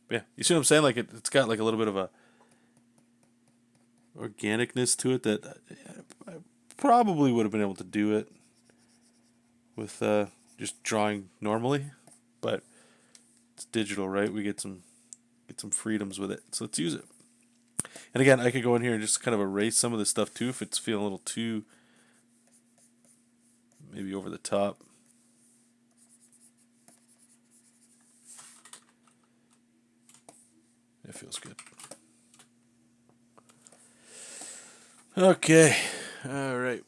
Yeah, you see what I'm saying? Like, it's got like a little bit of a organicness to it that I probably would have been able to do it with just drawing normally, but it's digital, right? We get some freedoms with it, so let's use it. And again, I could go in here and just kind of erase some of this stuff too if it's feeling a little too maybe over the top. It feels good. Okay, all right.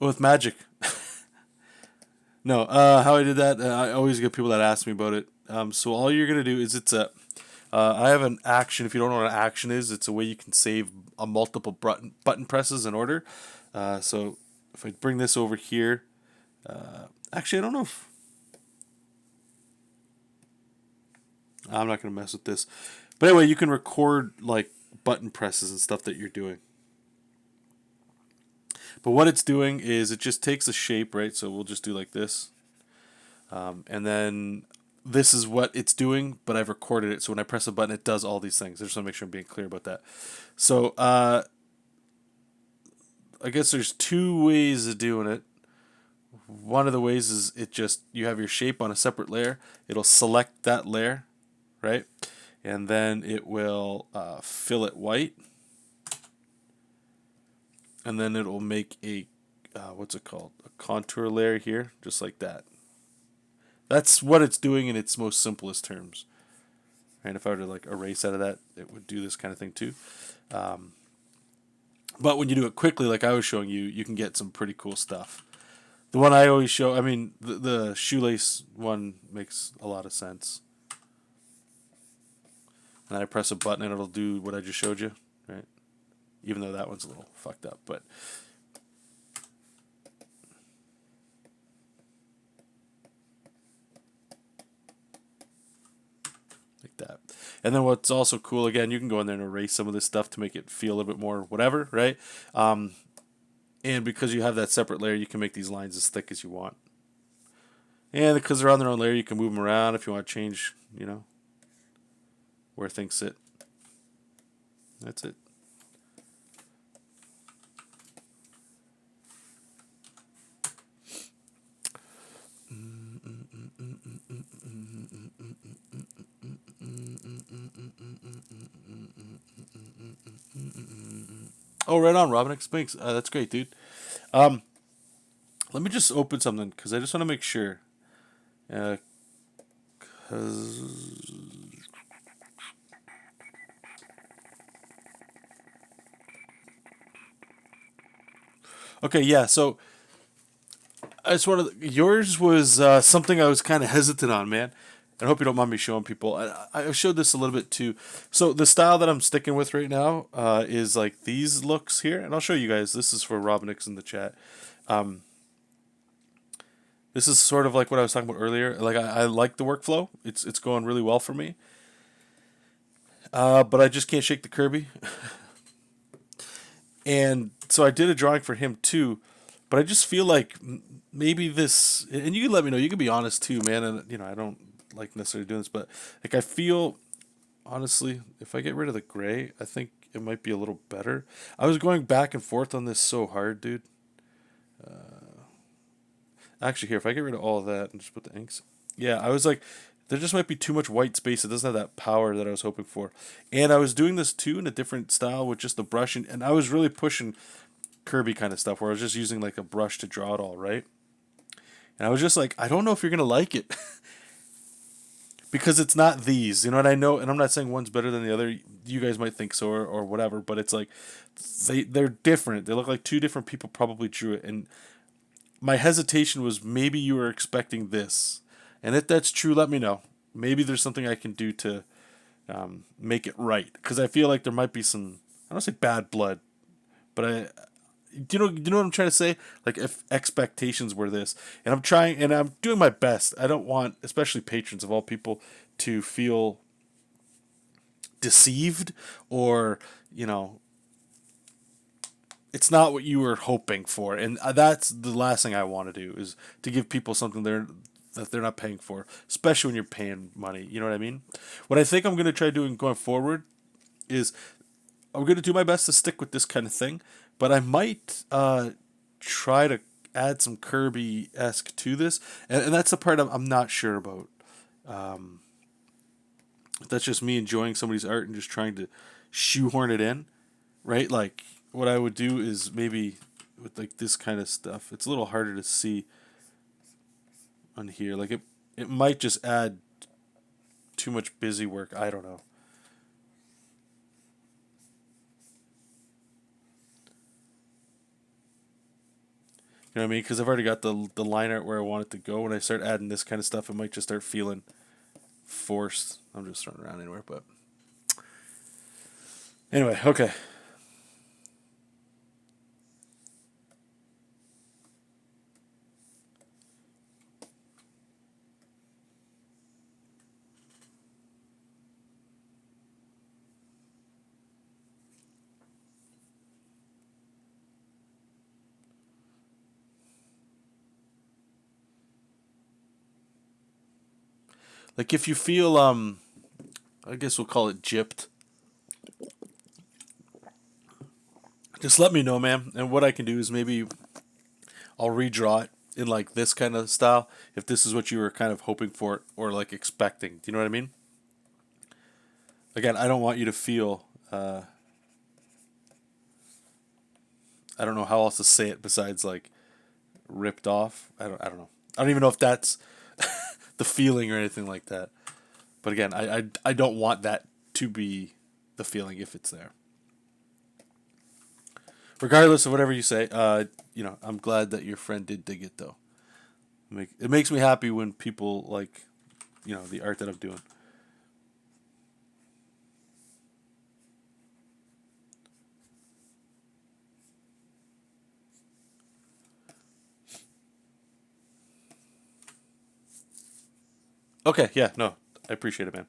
With magic. No, how I did that, I always get people that ask me about it. So all you're going to do is I have an action. If you don't know what an action is, it's a way you can save a multiple button presses in order. So if I bring this over here, actually I don't know if, I'm not going to mess with this. But anyway, you can record like button presses and stuff that you're doing. But what it's doing is it just takes a shape, right? So we'll just do like this. And then this is what it's doing, but I've recorded it. So when I press a button, it does all these things. I just want to make sure I'm being clear about that. So I guess there's two ways of doing it. One of the ways is you have your shape on a separate layer. It'll select that layer, right? And then it will fill it white. And then it will make a, what's it called? A contour layer here, just like that. That's what it's doing in its most simplest terms. And if I were to like erase out of that, it would do this kind of thing too. But when you do it quickly, like I was showing you, you can get some pretty cool stuff. The one I always show, I mean, the shoelace one makes a lot of sense. And I press a button and it'll do what I just showed you, right? Even though that one's a little fucked up, but like that. And then what's also cool, again, you can go in there and erase some of this stuff to make it feel a little bit more whatever, right? And because you have that separate layer, you can make these lines as thick as you want. And because they're on their own layer, you can move them around if you want to change, where things sit. That's it. Oh, right on, Robin X Spinks. That's great, dude. Let me just open something because I just want to make sure. Okay, yeah. So I just wanted yours was something I was kind of hesitant on, man. I hope you don't mind me showing people. I showed this a little bit too. So the style that I'm sticking with right now is like these looks here, and I'll show you guys. This is for Robinix in the chat. This is sort of like what I was talking about earlier. Like I like the workflow. It's going really well for me. But I just can't shake the Kirby. And so I did a drawing for him too. But I just feel like maybe this, and you can let me know. You can be honest too, man. And I don't like necessarily doing this, but like I feel honestly, if I get rid of the gray, I think it might be a little better. I was going back and forth on this so hard, dude. Actually, here, if I get rid of all of that and just put the inks, yeah, I was like, there just might be too much white space. It doesn't have that power that I was hoping for. And I was doing this too in a different style with just the brush, and I was really pushing Kirby kind of stuff where I was just using like a brush to draw it all, right? And I was just like, I don't know if you're gonna like it. Because it's not these, and I know, and I'm not saying one's better than the other. you guys might think so or whatever, but it's like they're different. They look like two different people probably drew it, and my hesitation was maybe you were expecting this, and if that's true, let me know. Maybe there's something I can do to make it right, because I feel like there might be some, I don't say bad blood, but you know what I'm trying to say? Like if expectations were this, and I'm doing my best. I don't want, especially patrons of all people, to feel deceived or, it's not what you were hoping for. And that's the last thing I want to do, is to give people something that they're not paying for, especially when you're paying money. You know what I mean? What I think I'm going to try doing going forward is I'm going to do my best to stick with this kind of thing, but I might try to add some Kirby-esque to this, and that's the part I'm not sure about. That's just me enjoying somebody's art and just trying to shoehorn it in, right? Like, what I would do is maybe with like this kind of stuff, it's a little harder to see on here. Like it might just add too much busy work. I don't know. You know what I mean? Because I've already got the line art where I want it to go. When I start adding this kind of stuff, it might just start feeling forced. I'm just throwing around anywhere, but anyway, okay. Like if you feel I guess we'll call it gypped. Just let me know, man. And what I can do is maybe I'll redraw it in like this kind of style if this is what you were kind of hoping for or like expecting. Do you know what I mean? Again, I don't want you to feel I don't know how else to say it besides like ripped off. I don't know. I don't even know if that's the feeling or anything like that. But again, I don't want that to be the feeling if it's there. Regardless of whatever you say, I'm glad that your friend did dig it though. It makes me happy when people like, the art that I'm doing. Okay, yeah, no, I appreciate it, man.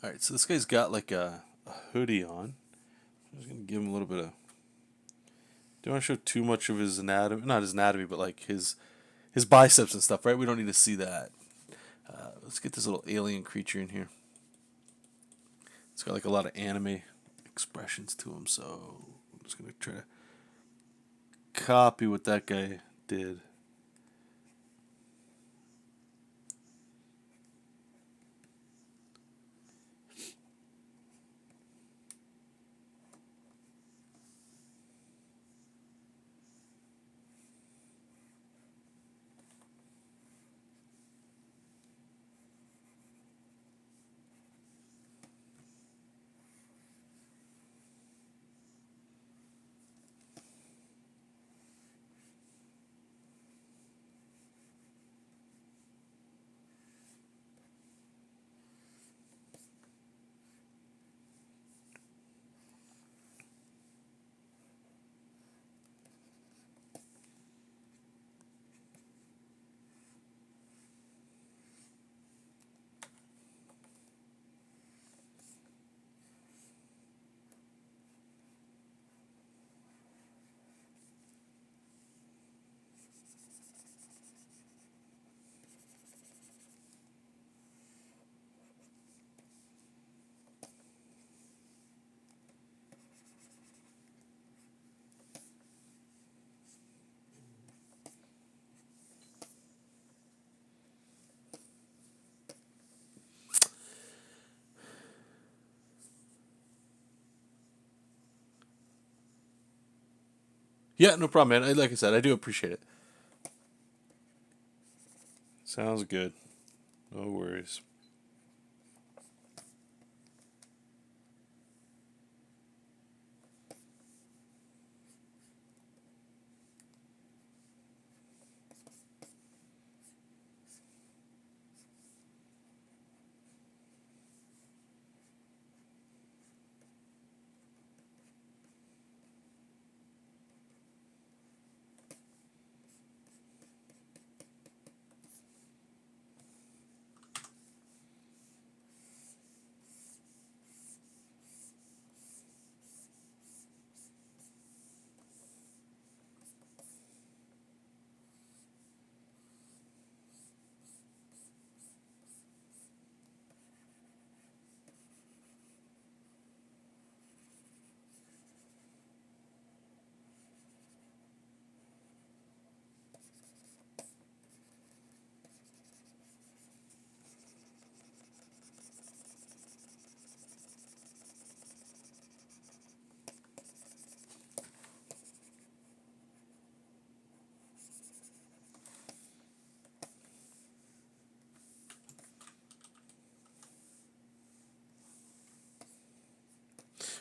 All right, so this guy's got like a hoodie on. I'm just gonna give him a little bit of. Don't want to show too much of his anatomy, not his anatomy, but like his biceps and stuff, right? We don't need to see that. Let's get this little alien creature in here. It's got like a lot of anime expressions to him, so I'm just gonna try to copy what that guy did. Yeah, no problem, man. Like I said, I do appreciate it. Sounds good. No worries.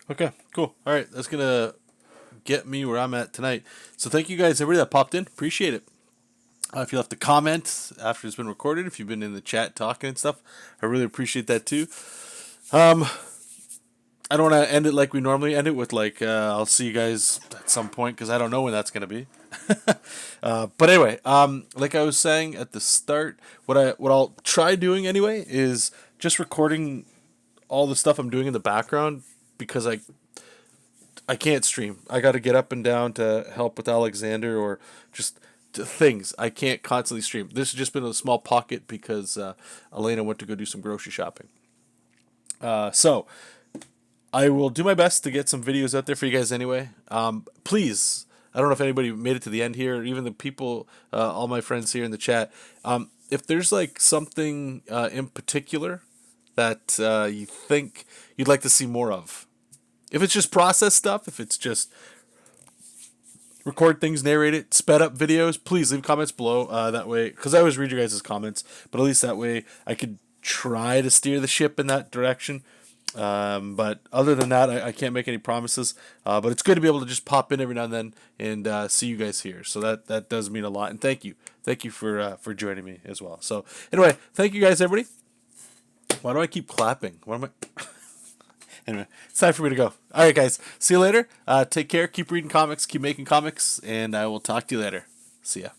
Okay, cool. All right, that's gonna get me where I'm at tonight. So thank you guys, everybody that popped in. Appreciate it. If you left a comment after it's been recorded, if you've been in the chat talking and stuff, I really appreciate that too. I don't want to end it like we normally end it with like I'll see you guys at some point because I don't know when that's gonna be. But anyway, like I was saying at the start, what I'll try doing anyway is just recording all the stuff I'm doing in the background because I can't stream. I got to get up and down to help with Alexander or just things. I can't constantly stream. This has just been a small pocket because Elena went to go do some grocery shopping. So I will do my best to get some videos out there for you guys anyway. Please, I don't know if anybody made it to the end here, or even the people, all my friends here in the chat. If there's like something in particular that you think you'd like to see more of, if it's just process stuff, if it's just record things, narrate it, sped up videos, please leave comments below. That way, because I always read your guys' comments, but at least that way I could try to steer the ship in that direction. But other than that, I can't make any promises. But it's good to be able to just pop in every now and then and see you guys here. So that does mean a lot. And thank you for joining me as well. So anyway, thank you guys, everybody. Why do I keep clapping? What am I? Anyway, it's time for me to go. All right, guys. See you later. Take care. Keep reading comics. Keep making comics. And I will talk to you later. See ya.